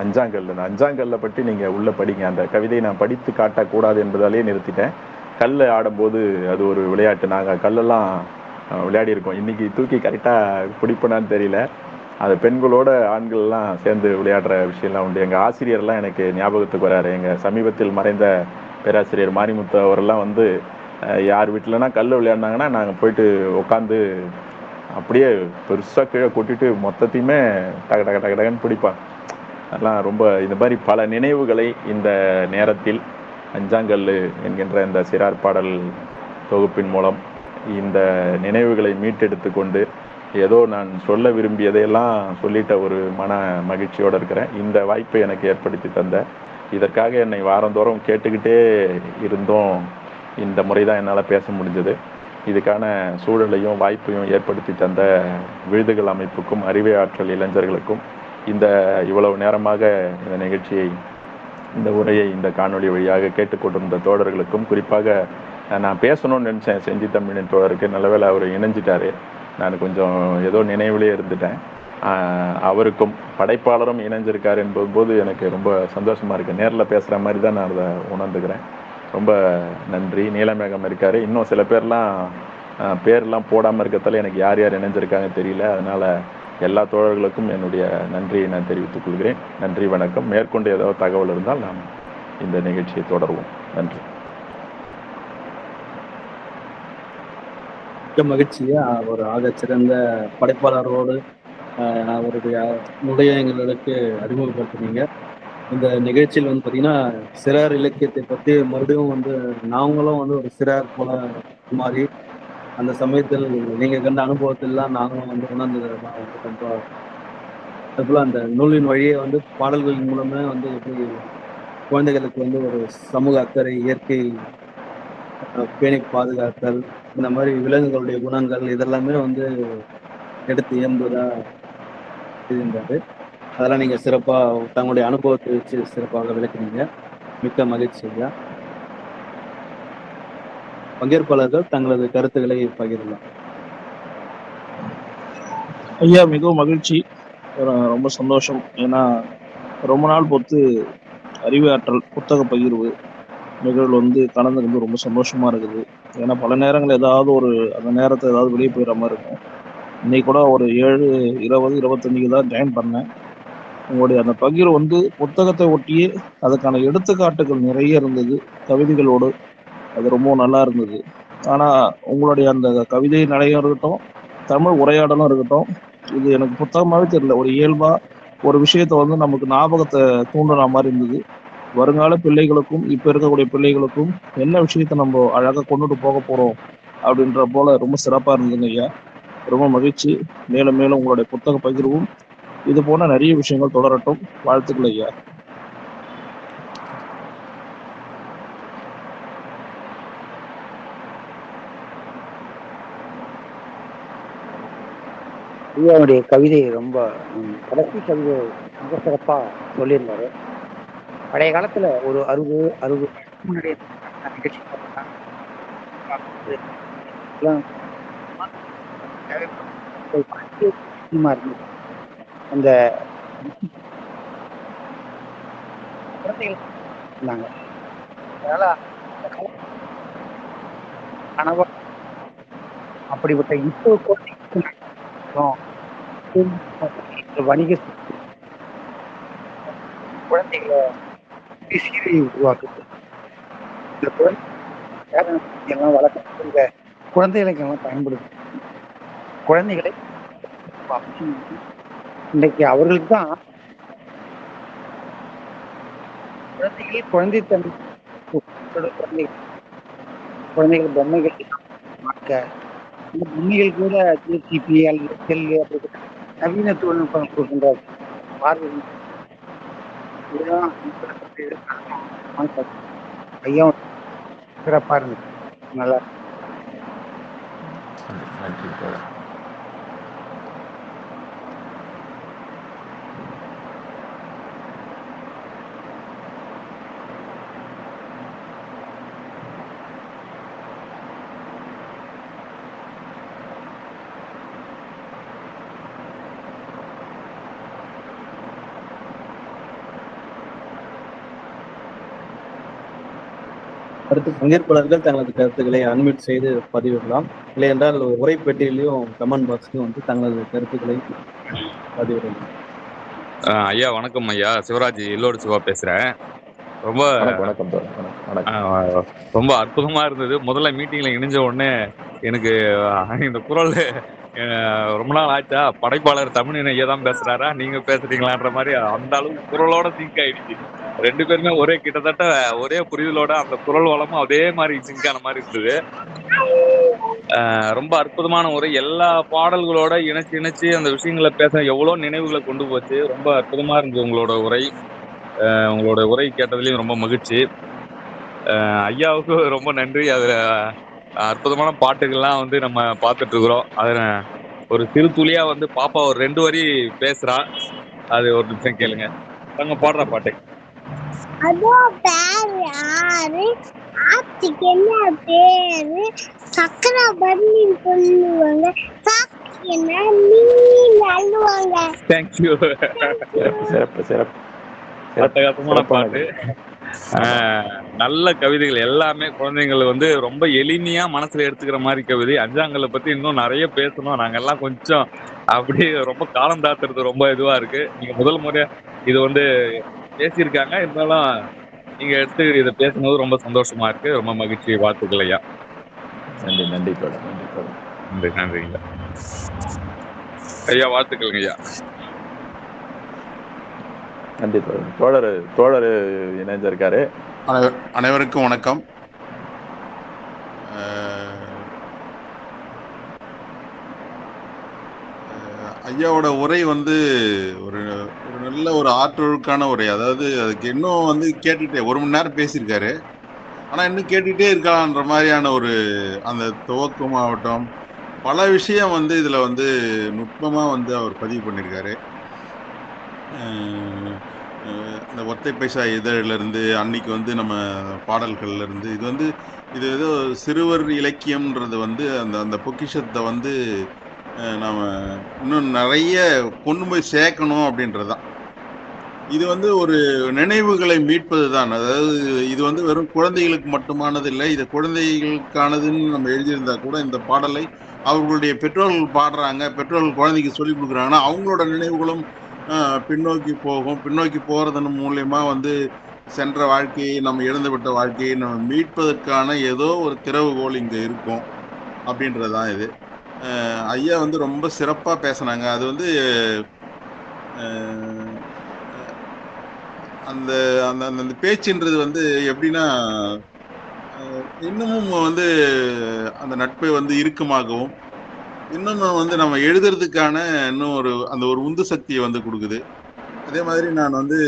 அஞ்சாங்கல்ல பற்றி நீங்கள் உள்ள படிங்க. அந்த கவிதையை நான் படித்து காட்டக்கூடாது என்பதாலே நிறுத்திட்டேன். கல் ஆடும்போது அது ஒரு விளையாட்டு. நாங்கள் கல்லெல்லாம் விளையாடி இருக்கோம். இன்னைக்கு தூக்கி கரெக்டாக பிடிப்பனான்னு தெரியல. அது பெண்களோட ஆண்கள்லாம் சேர்ந்து விளையாடுற விஷயம்லாம் உண்டு. எங்கள் ஆசிரியர்லாம் எனக்கு ஞாபகத்துக்கு வராரு. எங்கள் சமீபத்தில் மறைந்த பேராசிரியர் மாரிமுத்து அவரெல்லாம் வந்து யார் வீட்டிலனா கல் விளையாடினாங்கன்னா நாங்கள் போயிட்டு உட்காந்து அப்படியே பெருசாக கீழே கொட்டிட்டு மொத்தத்தையுமே டக டக டக டகன்னு பிடிப்பாங்க. அதெல்லாம் ரொம்ப இந்த மாதிரி பல நினைவுகளை இந்த நேரத்தில் அஞ்சாங்கல் என்கின்ற இந்த சிறார் பாடல் தொகுப்பின் மூலம் இந்த நினைவுகளை மீட்டெடுத்து கொண்டு ஏதோ நான் சொல்ல விரும்பியதையெல்லாம் சொல்லிட்ட ஒரு மன மகிழ்ச்சியோடு இருக்கிறேன். இந்த வாய்ப்பை எனக்கு ஏற்படுத்தி தந்த இதற்காக என்னை வாரந்தோறும் கேட்டுக்கிட்டே இருந்தோம். இந்த முறை தான் என்னால் பேச முடிஞ்சது. இதுக்கான சூழலையும் வாய்ப்பையும் ஏற்படுத்தி தந்த விழுதுகள் அமைப்புக்கும் அறிவை ஆற்றல் இளைஞர்களுக்கும் இந்த இவ்வளவு நேரமாக இந்த நிகழ்ச்சியை இந்த உரையை இந்த காணொலி வழியாக கேட்டுக்கொண்டிருந்த தோழர்களுக்கும் குறிப்பாக நான் பேசணும்னு நினச்சேன் செஞ்சி தமிழின் தோழருக்கு. நல்லவேளை அவர் இணைஞ்சிட்டாரு. நான் கொஞ்சம் ஏதோ நினைவிலே இருந்துட்டேன். அவருக்கும் படைப்பாளரும் இணைஞ்சிருக்காரு என்பது எனக்கு ரொம்ப சந்தோஷமாக இருக்குது. நேரில் பேசுகிற மாதிரி தான் நான் அதை உணர்ந்துக்கிறேன். ரொம்ப நன்றி. நீலமேகம் இருக்கார். இன்னும் சில பேர்லாம் பேர்லாம் போடாமல் இருக்கிறதால எனக்கு யார் யார் இணைஞ்சிருக்காங்க தெரியல. அதனால் எல்லா தோழர்களுக்கும் என்னுடைய நன்றியை நான் தெரிவித்துக் கொள்கிறேன். நன்றி, வணக்கம். மேற்கொண்டு ஏதாவது தகவல் இருந்தால் நாம் இந்த நிகழ்ச்சியை தொடருவோம். நன்றி. மிக்க மகிழ்ச்சியா ஒரு ஆகச்சிறந்த படைப்பாளரோடு அவருடைய நுழையங்களுக்கு அறிமுகப்படுத்துனீங்க. இந்த நிகழ்ச்சியில் வந்து பார்த்தீங்கன்னா சிறார் இலக்கியத்தை பற்றி மறுபடியும் வந்து நாங்களும் வந்து ஒரு சிறார் போல மாறி அந்த சமயத்தில் நீங்கள் கண்ட அனுபவத்திலாம் நாங்களும் வந்து உணர்ந்ததெல்லாம் வந்து ரொம்ப அதுபோல் அந்த நூலின் வழியே வந்து பாடல்களின் மூலமே வந்து எப்படி குழந்தைகளுக்கு வந்து ஒரு சமூக அக்கறை, இயற்கை பேணி பாதுகாத்தல், இந்த மாதிரி விலங்குகளுடைய குணங்கள் இதெல்லாமே வந்து எடுத்து இயம்புதா இருந்தாரு. அதெல்லாம் நீங்கள் சிறப்பாக தங்களுடைய அனுபவத்தை வச்சு சிறப்பாக விளக்குனீங்க. மிக்க மகிழ்ச்சி ஐயா. பங்கேற்பாளர்கள் தங்களது கருத்துக்களை பகிரலாம். ஐயா, மிகவும் மகிழ்ச்சி, ரொம்ப சந்தோஷம். ஏன்னா ரொம்ப நாள் பொறுத்து அறிவு ஆற்றல் புத்தக பகிர்வு நிகழ்வு வந்து கலந்துக்கிறது ரொம்ப சந்தோஷமா இருக்குது. ஏன்னா பல நேரங்கள் ஏதாவது ஒரு அந்த நேரத்தை ஏதாவது வெளியே போயிடுற மாதிரி இருக்கும். இன்னைக்கு கூட ஒரு 7:20-25 தான் ஜாயின் பண்ணேன். உங்களுடைய அந்த பகிர்வு வந்து புத்தகத்தை ஒட்டியே அதுக்கான எடுத்துக்காட்டுகள் நிறைய இருந்தது, கவிதைகளோடு. அது ரொம்ப நல்லா இருந்தது. ஆனால் உங்களுடைய அந்த கவிதை நடையும் இருக்கட்டும், தமிழ் உரையாடலும் இருக்கட்டும், இது எனக்கு புத்தகமாகவே தெரியல. ஒரு இயல்பாக ஒரு விஷயத்த வந்து நமக்கு ஞாபகத்தை தூண்டுற மாதிரி இருந்தது. வருங்கால பிள்ளைகளுக்கும் இப்போ இருக்கக்கூடிய பிள்ளைகளுக்கும் என்ன விஷயத்த நம்ம அழகாக கொண்டுட்டு போக போகிறோம் அப்படின்ற போல ரொம்ப சிறப்பாக இருந்ததுங்க ஐயா. ரொம்ப மகிழ்ச்சி. மேலும் மேலும் உங்களுடைய புத்தக பகிர்வும் இது போன்ற நிறைய விஷயங்கள் தொடரட்டும். வாழ்த்துக்கள் ஐயா. ஐயாவுடைய கவிதை ரொம்ப கடைசி கவிதை ரொம்ப சிறப்பாக சொல்லியிருந்தாரு. பழைய காலத்தில் ஒரு 60 முன்னாடி நிகழ்ச்சி இருந்தது. அந்த குழந்தைகள் இருந்தாங்க. அதனால கனவா அப்படிப்பட்ட இப்போ வணிக குழந்தைகளை சீரையை உருவாக்குது. இந்த குழந்தைகள் வளர்க்க இந்த குழந்தைகளுக்கெல்லாம் பயன்படுது. குழந்தைகளை இன்னைக்கு அவர்களுக்கு தான் குழந்தைத்தன்மை குழந்தைகள் பொம்மைகள் இந்த பொம்மைகள் கூட ஜிபி செல்லு அப்படி நவீன தொழில்நுட்பம் கொடுக்கின்றார். பார்வை ஐயா சிறப்பா இருந்துச்சு. நல்லா நன்றி. அடுத்து பங்கேற்பாளர்கள் தங்களது கருத்துக்களை அன்மியூட் செய்து பதிவிடலாம். இல்லை என்றால் உரை பெட்டியிலையும் கமெண்ட் பாக்ஸ்லையும் வந்து தங்களது கருத்துக்களை பதிவிடலாம். ஐயா வணக்கம் ஐயா. சிவராஜ் எல்லோடு சிவா பேசுறேன். ரொம்ப வணக்கம் தோழர். வணக்கம். ரொம்ப அற்புதமா இருந்தது. முதல்ல மீட்டிங்ல இணைஞ்ச உடனே எனக்கு இந்த குரல் ரொம்ப நாள் ஆச்சா, படைப்பாளர் தமிழ் ஐயா தான் பேசுறாரா நீங்க பேசுறீங்களான்ற மாதிரி அந்த அளவுக்கு குரலோட சிங்க் ஆயிடுச்சு. 2 பேருமே ஒரே கிட்டத்தட்ட ஒரே புரிதலோட அந்த குரல் வளமும் அதே மாதிரி சிங்க் ஆன மாதிரி இருந்தது. ரொம்ப அற்புதமான உரை. எல்லா பாடல்களோட இணைச்சு அந்த விஷயங்களை பேச எவ்வளவு நினைவுகளை கொண்டு போச்சு. ரொம்ப அற்புதமா இருந்தது உங்களோட உரை. உங்களோட உரை கேட்டதுலயும் ரொம்ப மகிழ்ச்சி. ஐயாவுக்கு ரொம்ப நன்றி. அதுல அற்புதமான பாட்டுகள்லாம் வந்து நம்ம பார்த்துட்டு இருக்கிறோம். அதுல ஒரு சிறு துளியா வந்து பாப்பா ஒரு 2 வரி பேசுறா. அது ஒரு நிமிஷம் கேளுங்க. நாங்க பாடுற பாட்டு. அதோ பேர் யாரு, ஆத்துக்கு என்ன பேரு, சக்கரபர்ணின்னு சொல்லுவாங்க, சாக்கு என்ன மீன் அள்ளுவாங்க. தேங்க்யூ. சிறப்பு. அட்டகாசமான பாட்டு. நல்ல கவிதைகள் எல்லாமே குழந்தைங்களை வந்து ரொம்ப எளிமையா மனசுல எடுத்துக்கிற மாதிரி கவிதை. அஞ்சாங்கல்ல பத்தி இன்னும் நிறைய பேசணும். நாங்கெல்லாம் கொஞ்சம் அப்படியே ரொம்ப காலம் தாத்துறது ரொம்ப இதுவா இருக்கு. நீங்க முதல் முறையா இது வந்து பேசியிருக்காங்க. இருந்தாலும் நீங்க எடுத்து இதை பேசும்போது ரொம்ப சந்தோஷமா இருக்கு. ரொம்ப மகிழ்ச்சி. வாழ்த்துக்கள் ஐயா. நன்றி தோழர். நன்றிங்க ஐயா. வாழ்த்துக்கள் ஐயா. நன்றி தோழர். தோழர் இணைஞ்சிருக்காரு. அனைவருக்கும் வணக்கம். ஐயாவோட உரை வந்து ஒரு நல்ல ஒரு ஆற்றலுக்கான உரை. அதாவது அதுக்கு இன்னும் வந்து கேட்டுட்டே 1 மணி நேரம் பேசியிருக்காரு. ஆனால் இன்னும் கேட்டுகிட்டே இருக்கலான்ற மாதிரியான ஒரு அந்த துவக்கமாகட்டும் பல விஷயம் வந்து இதில் வந்து நுட்பமாக வந்து அவர் பதிவு பண்ணியிருக்காரு. இந்த ஒத்தை பைசா இதழிலிருந்து அன்னைக்கு வந்து நம்ம பாடல்கள்லேருந்து இது ஏதோ சிறுவர் இலக்கியம்ன்றது வந்து அந்த பொக்கிஷத்தை வந்து நாம் இன்னும் நிறைய கொண்டு போய் சேர்க்கணும் அப்படின்றது தான். இது வந்து ஒரு நினைவுகளை மீட்பது தான். அதாவது இது வந்து வெறும் குழந்தைகளுக்கு மட்டுமானது இல்லை. இது குழந்தைகளுக்கானதுன்னு நம்ம எழுதியிருந்தா கூட இந்த பாடலை அவர்களுடைய பெற்றோர்கள் பாடுறாங்க, பெற்றோர்கள் குழந்தைக்கு சொல்லி கொடுக்குறாங்கன்னா அவங்களோட நினைவுகளும் பின்னோக்கி போகும். பின்னோக்கி போகிறதன் மூலயமா வந்து சென்ற வாழ்க்கையை, நம்ம இழந்துவிட்ட வாழ்க்கையை நம்ம மீட்பதற்கான ஏதோ ஒரு திறவுகோல் இங்கே இருக்கும் அப்படின்றது தான் இது. ஐயா வந்து ரொம்ப சிறப்பாக பேசினாங்க. அது வந்து அந்த அந்த அந்த பேச்சுன்றது வந்து எப்படின்னா இன்னமும் வந்து அந்த நட்பை வந்து இறுக்கமாகவும் இன்னும் வந்து நம்ம எழுதுறதுக்கான இன்னும் ஒரு உந்து சக்தியை வந்து கொடுக்குது. அதே மாதிரி நான் வந்து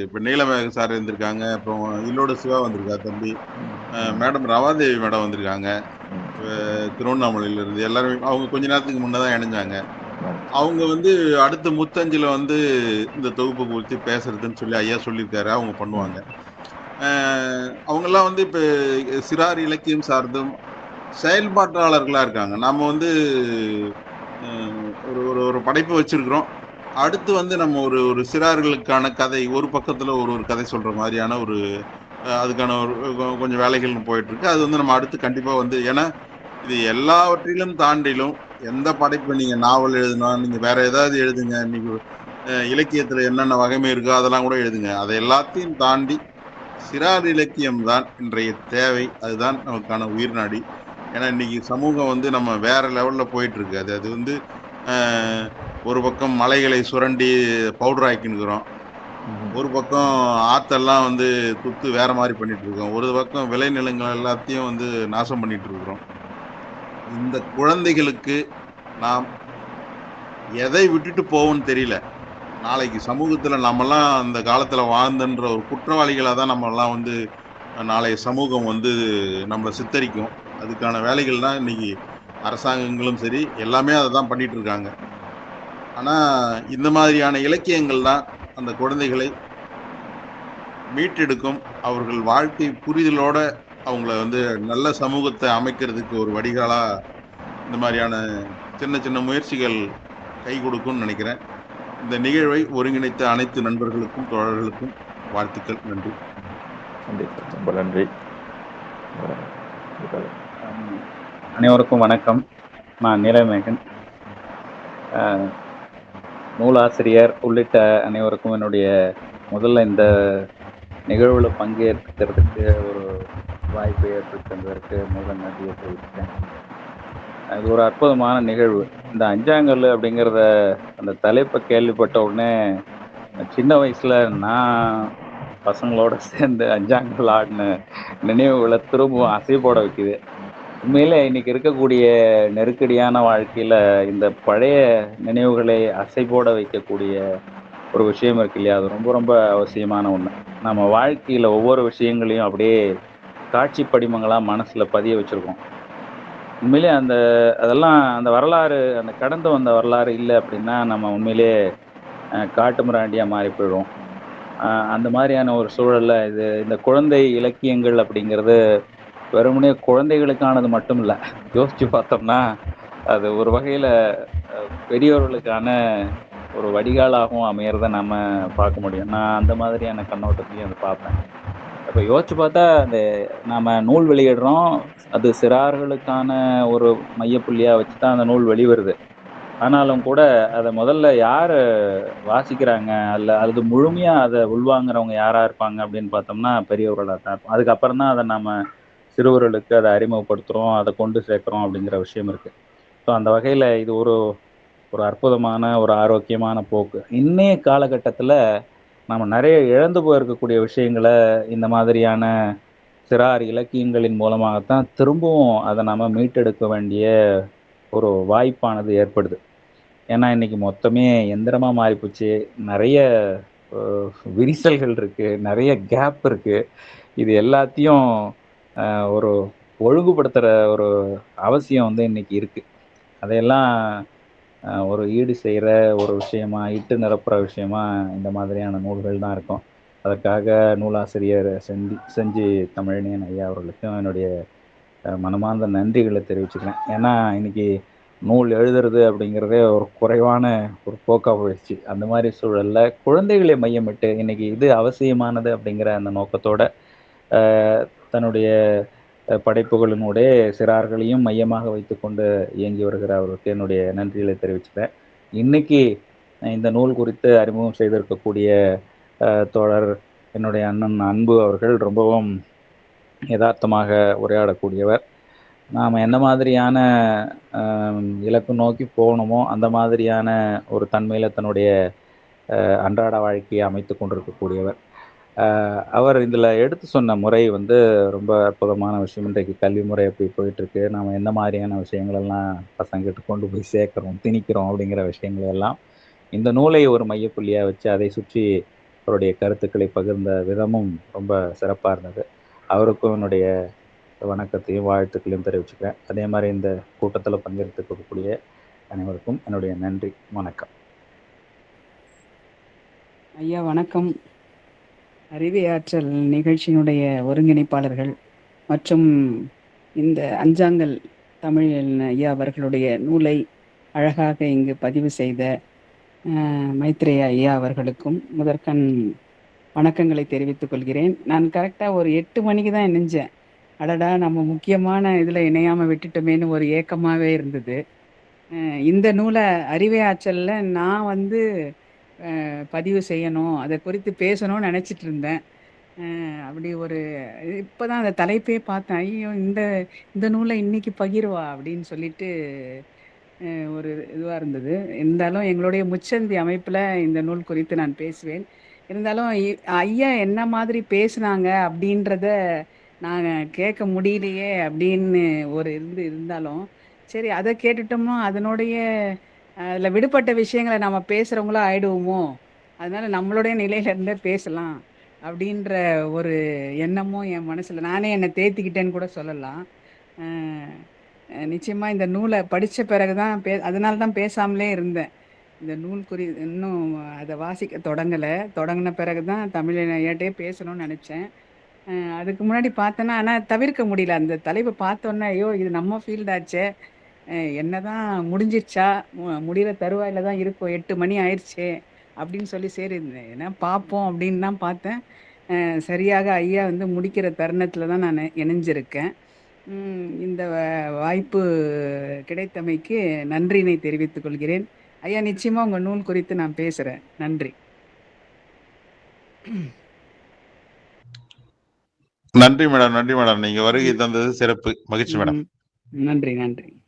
இப்போ நீலமேக சார் இருந்திருக்காங்க, அப்புறம் இல்லோட சிவா வந்திருக்கா தம்பி, மேடம் ரவாதேவி மேடம் வந்திருக்காங்க திருவண்ணாமலையிலிருந்து. எல்லாருமே அவங்க கொஞ்ச நேரத்துக்கு முன்னே தான் இணைஞ்சாங்க. அவங்க வந்து அடுத்த முத்தஞ்சில் வந்து இந்த தொகுப்பு குறித்து பேசுறதுன்னு சொல்லி ஐயா சொல்லியிருக்காரு. அவங்க பண்ணுவாங்க. அவங்கெல்லாம் வந்து இப்போ சிறார் இலக்கியம் சார்ந்தும் செயல்பாட்டாளர்களாக இருக்காங்க. நாம் வந்து ஒரு படைப்பு வச்சிருக்கிறோம். அடுத்து வந்து நம்ம ஒரு சிறார்களுக்கான கதை ஒரு பக்கத்தில் ஒரு கதை சொல்கிற மாதிரியான அதுக்கான கொஞ்சம் வேலைகள் போயிட்டுருக்கு. அது வந்து நம்ம அடுத்து கண்டிப்பாக வந்து, ஏன்னா இது எல்லாவற்றிலும் தாண்டிலும் எந்த படைப்பு நீங்கள் நாவல் எழுதுனா, நீங்கள் வேற ஏதாவது எழுதுங்க, இன்னைக்கு இலக்கியத்தில் என்னென்ன வகைமை இருக்கோ அதெல்லாம் கூட எழுதுங்க. அதை எல்லாத்தையும் தாண்டி சிறார் இலக்கியம் தான் இன்றைய தேவை. அதுதான் நமக்கான உயிர் நாடி. ஏன்னா இன்னைக்கு சமூகம் வந்து நம்ம வேற லெவலில் போயிட்டு இருக்கு. அது வந்து ஒரு பக்கம் மலைகளை சுரண்டி பவுடர் ஆக்கின்னுக்கிறோம், ஒரு பக்கம் ஆத்தெல்லாம் வந்து துத்து வேற மாதிரி பண்ணிட்டு இருக்கோம், ஒரு பக்கம் விளைநிலங்கள் எல்லாத்தையும் வந்து நாசம் பண்ணிட்டு இருக்கிறோம். இந்த குழந்தைகளுக்கு நாம் எதை விட்டுட்டு போவோம்னு தெரியல. நாளைக்கு சமூகத்தில் நம்மெல்லாம் அந்த காலத்தில் வாழ்ந்தன்ற ஒரு குற்றவாளிகளாக தான் நம்மெல்லாம் வந்து நாளைய சமூகம் வந்து நம்மளை சித்தரிக்கும். அதுக்கான வேலைகள் தான் இன்னைக்கு அரசாங்கங்களும் சரி எல்லாமே அதை தான் பண்ணிட்டு இருக்காங்க. ஆனால் இந்த மாதிரியான இலக்கியங்கள் தான் அந்த குழந்தைகளை மீட்டெடுக்கும். அவர்கள் வாழ்க்கை புரிதலோட அவங்கள வந்து நல்ல சமூகத்தை அமைக்கிறதுக்கு ஒரு வடிகாலாக இந்த மாதிரியான சின்ன சின்ன முயற்சிகள் கை கொடுக்கும்னு நினைக்கிறேன். இந்த நிகழ்வை ஒருங்கிணைத்த அனைத்து நண்பர்களுக்கும் தோழர்களுக்கும் வாழ்த்துக்கள். நன்றி. ரொம்ப நன்றி. இதுக்காக. அனைவருக்கும் வணக்கம். நான் நீலமேகன். நூலாசிரியர் உள்ளிட்ட அனைவருக்கும் என்னுடைய முதல்ல இந்த நிகழ்வுல பங்கேற்கிறதுக்கு ஒரு வாய்ப்பை ஏற்படுத்தி தந்ததற்கு முதல் நன்றியை தெரிவிக்கிறேன். இது ஒரு அற்புதமான நிகழ்வு. இந்த அஞ்சாங்கல் அப்படிங்கிறத அந்த தலைப்பை கேள்விப்பட்ட உடனே சின்ன வயசுல நான் பசங்களோட சேர்ந்து அஞ்சாங்கல் ஆடின நினைவுகளை திரும்பவும் அசை போட வைக்குது. உண்மையிலே இன்னைக்கு இருக்கக்கூடிய நெருக்கடியான வாழ்க்கையில இந்த பழைய நினைவுகளை அசை போட வைக்கக்கூடிய ஒரு விஷயம் இருக்கு இல்லையா, அது ரொம்ப ரொம்ப அவசியமான ஒண்ணு. நம்ம வாழ்க்கையில ஒவ்வொரு விஷயங்களையும் அப்படியே காட்சி படிமங்களா மனசுல பதிய வச்சிருக்கோம். உண்மையிலே அதெல்லாம் அந்த வரலாறு, அந்த கடந்து வந்த வரலாறு இல்லை அப்படின்னா நம்ம உண்மையிலே காட்டு மிராண்டியா மாறி போயிடுவோம். அந்த மாதிரியான ஒரு சூழல்ல இந்த குழந்தை இலக்கியங்கள் அப்படிங்கிறது வெறுமனே குழந்தைகளுக்கானது மட்டும் இல்லை. யோசிச்சு பார்த்தோம்னா அது ஒரு வகையில பெரியவர்களுக்கான ஒரு வடிகாலாகவும் அமையறத நம்ம பார்க்க முடியும். நான் அந்த மாதிரியான கண்ணோட்டத்தையும் அதை பார்ப்பேன். இப்போ யோசிச்சு பார்த்தா நாம நூல் வெளியிடுறோம், அது சிறார்களுக்கான ஒரு மையப்புள்ளியா வச்சு தான் அந்த நூல் வெளிவருது. ஆனாலும் கூட அதை முதல்ல யாரு வாசிக்கிறாங்க, அல்லது முழுமையா அதை உள்வாங்குறவங்க யாரா இருப்பாங்க அப்படின்னு பார்த்தோம்னா பெரியவர்களாக தான் இருப்போம். அதுக்கப்புறம் தான் அதை நம்ம சிறுவர்களுக்கு அதை அறிமுகப்படுத்துறோம், அதை கொண்டு சேர்க்கிறோம் அப்படிங்கிற விஷயம் இருக்கு. ஸோ அந்த வகையில இது ஒரு அற்புதமான ஒரு ஆரோக்கியமான போக்கு. இன்னைய காலகட்டத்தில் நம்ம நிறைய இழந்து போயிருக்கக்கூடிய விஷயங்களை இந்த மாதிரியான சிறார் இலக்கியங்களின் மூலமாகத்தான் திரும்பவும் அதை நம்ம மீட்டெடுக்க வேண்டிய ஒரு வாய்ப்பானது ஏற்படுது. ஏன்னா இன்னைக்கு மொத்தமே எந்திரமா மாறிப்போச்சு. நிறைய விரிசல்கள் இருக்கு, நிறைய கேப் இருக்கு. இது எல்லாத்தையும் ஒரு ஒழுங்குபடுத்துற ஒரு அவசியம் இன்னைக்கு இருக்கு. அதையெல்லாம் ஒரு ஈடு செய்கிற ஒரு விஷயமா, இட்டு நிரப்புற விஷயமா இந்த மாதிரியான நூல்கள் தான் இருக்கும். அதற்காக நூலாசிரியர் செஞ்சி தமிழனியன் ஐயா அவர்களுக்கும் என்னுடைய மனமார்ந்த நன்றிகளை தெரிவிச்சுக்கிறேன். ஏன்னா இன்னைக்கு நூல் எழுதுறது அப்படிங்கிறதே ஒரு குறைவான ஒரு போக்காக போயிடுச்சு. அந்த மாதிரி சூழல்ல குழந்தைகளை மையமிட்டு இன்னைக்கு இது அவசியமானது அப்படிங்கிற அந்த நோக்கத்தோட தன்னுடைய படைப்புகளினுடைய சிறார்களையும் மையமாக வைத்துக்கொண்டு இயங்கி வருகிற அவருக்கு என்னுடைய நன்றிகளை தெரிவிச்சுக்கிறேன். இன்னைக்கு இந்த நூல் குறித்து அறிமுகம் செய்திருக்கக்கூடிய தோழர் என்னுடைய அண்ணன் அன்பு அவர்கள் ரொம்பவும் யதார்த்தமாக உரையாடக்கூடியவர். நாம் எந்த மாதிரியான இலக்கு நோக்கி போகணுமோ அந்த மாதிரியான ஒரு தன்மையில் தன்னுடைய அன்றாட வாழ்க்கையை அமைத்து கொண்டிருக்கக்கூடியவர். அவர் இதில் எடுத்து சொன்ன முறை ரொம்ப அற்புதமான விஷயம். இன்றைக்கு கல்வி முறை எப்படி போயிட்டுருக்கு, நாம் எந்த மாதிரியான விஷயங்களெல்லாம் பசங்கிட்ட கொண்டு போய் சேர்க்குறோம், திணிக்கிறோம் அப்படிங்கிற விஷயங்களெல்லாம் இந்த நூலை ஒரு மையப்புள்ளியாக வச்சு அதை சுற்றி அவருடைய கருத்துக்களை பகிர்ந்த விதமும் ரொம்ப சிறப்பாக இருந்தது. அவருக்கும் என்னுடைய வணக்கத்தையும் வாழ்த்துக்களையும் தெரிவிச்சுக்கிறேன். அதே மாதிரி இந்த கூட்டத்தில் பங்கெடுத்துக்கக்கூடிய அனைவருக்கும் என்னுடைய நன்றி, வணக்கம். ஐயா வணக்கம். அறிவை ஆற்றல் நிகழ்ச்சியினுடைய ஒருங்கிணைப்பாளர்கள் மற்றும் இந்த அஞ்சாங்கல் தமிழ் ஐயா அவர்களுடைய நூலை அழகாக இங்கு பதிவு செய்த மைத்ரேயா ஐயா அவர்களுக்கும் முதற்கண் வணக்கங்களை தெரிவித்துக் கொள்கிறேன். நான் கரெக்டாக ஒரு 8 மணிக்கு தான் இணைஞ்சேன். அடடா, நம்ம முக்கியமான இதில் இணையாமல் விட்டுட்டோமேனு ஒரு ஏக்கமாகவே இருந்தது. இந்த நூலை அறிவை ஆற்றலில் நான் பதிவு செய்யணும், அதை குறித்து பேசணும்னு நினச்சிட்டு இருந்தேன். அப்படி ஒரு இப்போ தான் அந்த தலைப்பே பார்த்தேன். ஐயோ, இந்த நூலை இன்னைக்கு பகிர்வா அப்படின்னு சொல்லிட்டு ஒரு இதுவாக இருந்தது. இருந்தாலும் எங்களுடைய முச்சந்தி அமைப்பில் இந்த நூல் குறித்து நான் பேசுவேன். இருந்தாலும் ஐயா என்ன மாதிரி பேசுனாங்க அப்படின்றத நான் கேட்க முடியலையே அப்படின்னு ஒரு இருந்தாலும் சரி, அதை கேட்டுட்டோம்னா அதனுடைய அதில் விடுபட்ட விஷயங்களை நம்ம பேசுகிறவங்களா ஆயிடுவோமோ, அதனால நம்மளுடைய நிலையிலேருந்தே பேசலாம் அப்படின்ற ஒரு எண்ணமும் என் மனசில் நானே என்னை தேத்திக்கிட்டேன்னு கூட சொல்லலாம். நிச்சயமாக இந்த நூலை படித்த பிறகு தான் அதனால தான் பேசாமலே இருந்தேன். இந்த நூல் இன்னும் அதை வாசிக்க தொடங்கின பிறகு தான் தமிழையாட்டே பேசணும்னு நினச்சேன். அதுக்கு முன்னாடி பார்த்தேன்னா, ஆனால் தவிர்க்க முடியல. அந்த தலைப்பை பார்த்தோன்னே ஐயோ, இது நம்ம ஃபீல்டாச்சே, என்னதான் முடிஞ்சிருச்சா, முடிகிற தருவாயில் தான் இருக்கும், 8 மணி ஆயிடுச்சே அப்படின்னு சொல்லி சரி ஏன்னா பார்ப்போம் அப்படின்னு தான் பார்த்தேன். சரியாக ஐயா வந்து முடிக்கிற தருணத்தில் தான் நான் இணைஞ்சிருக்கேன். இந்த வாய்ப்பு கிடைத்தமைக்கு நன்றினை தெரிவித்துக் கொள்கிறேன். ஐயா, நிச்சயமா உங்க நூல் குறித்து நான் பேசுறேன். நன்றி. நன்றி மேடம், நன்றி மேடம். நீங்க வருகை தந்தது சிறப்பு, மகிழ்ச்சி மேடம். நன்றி.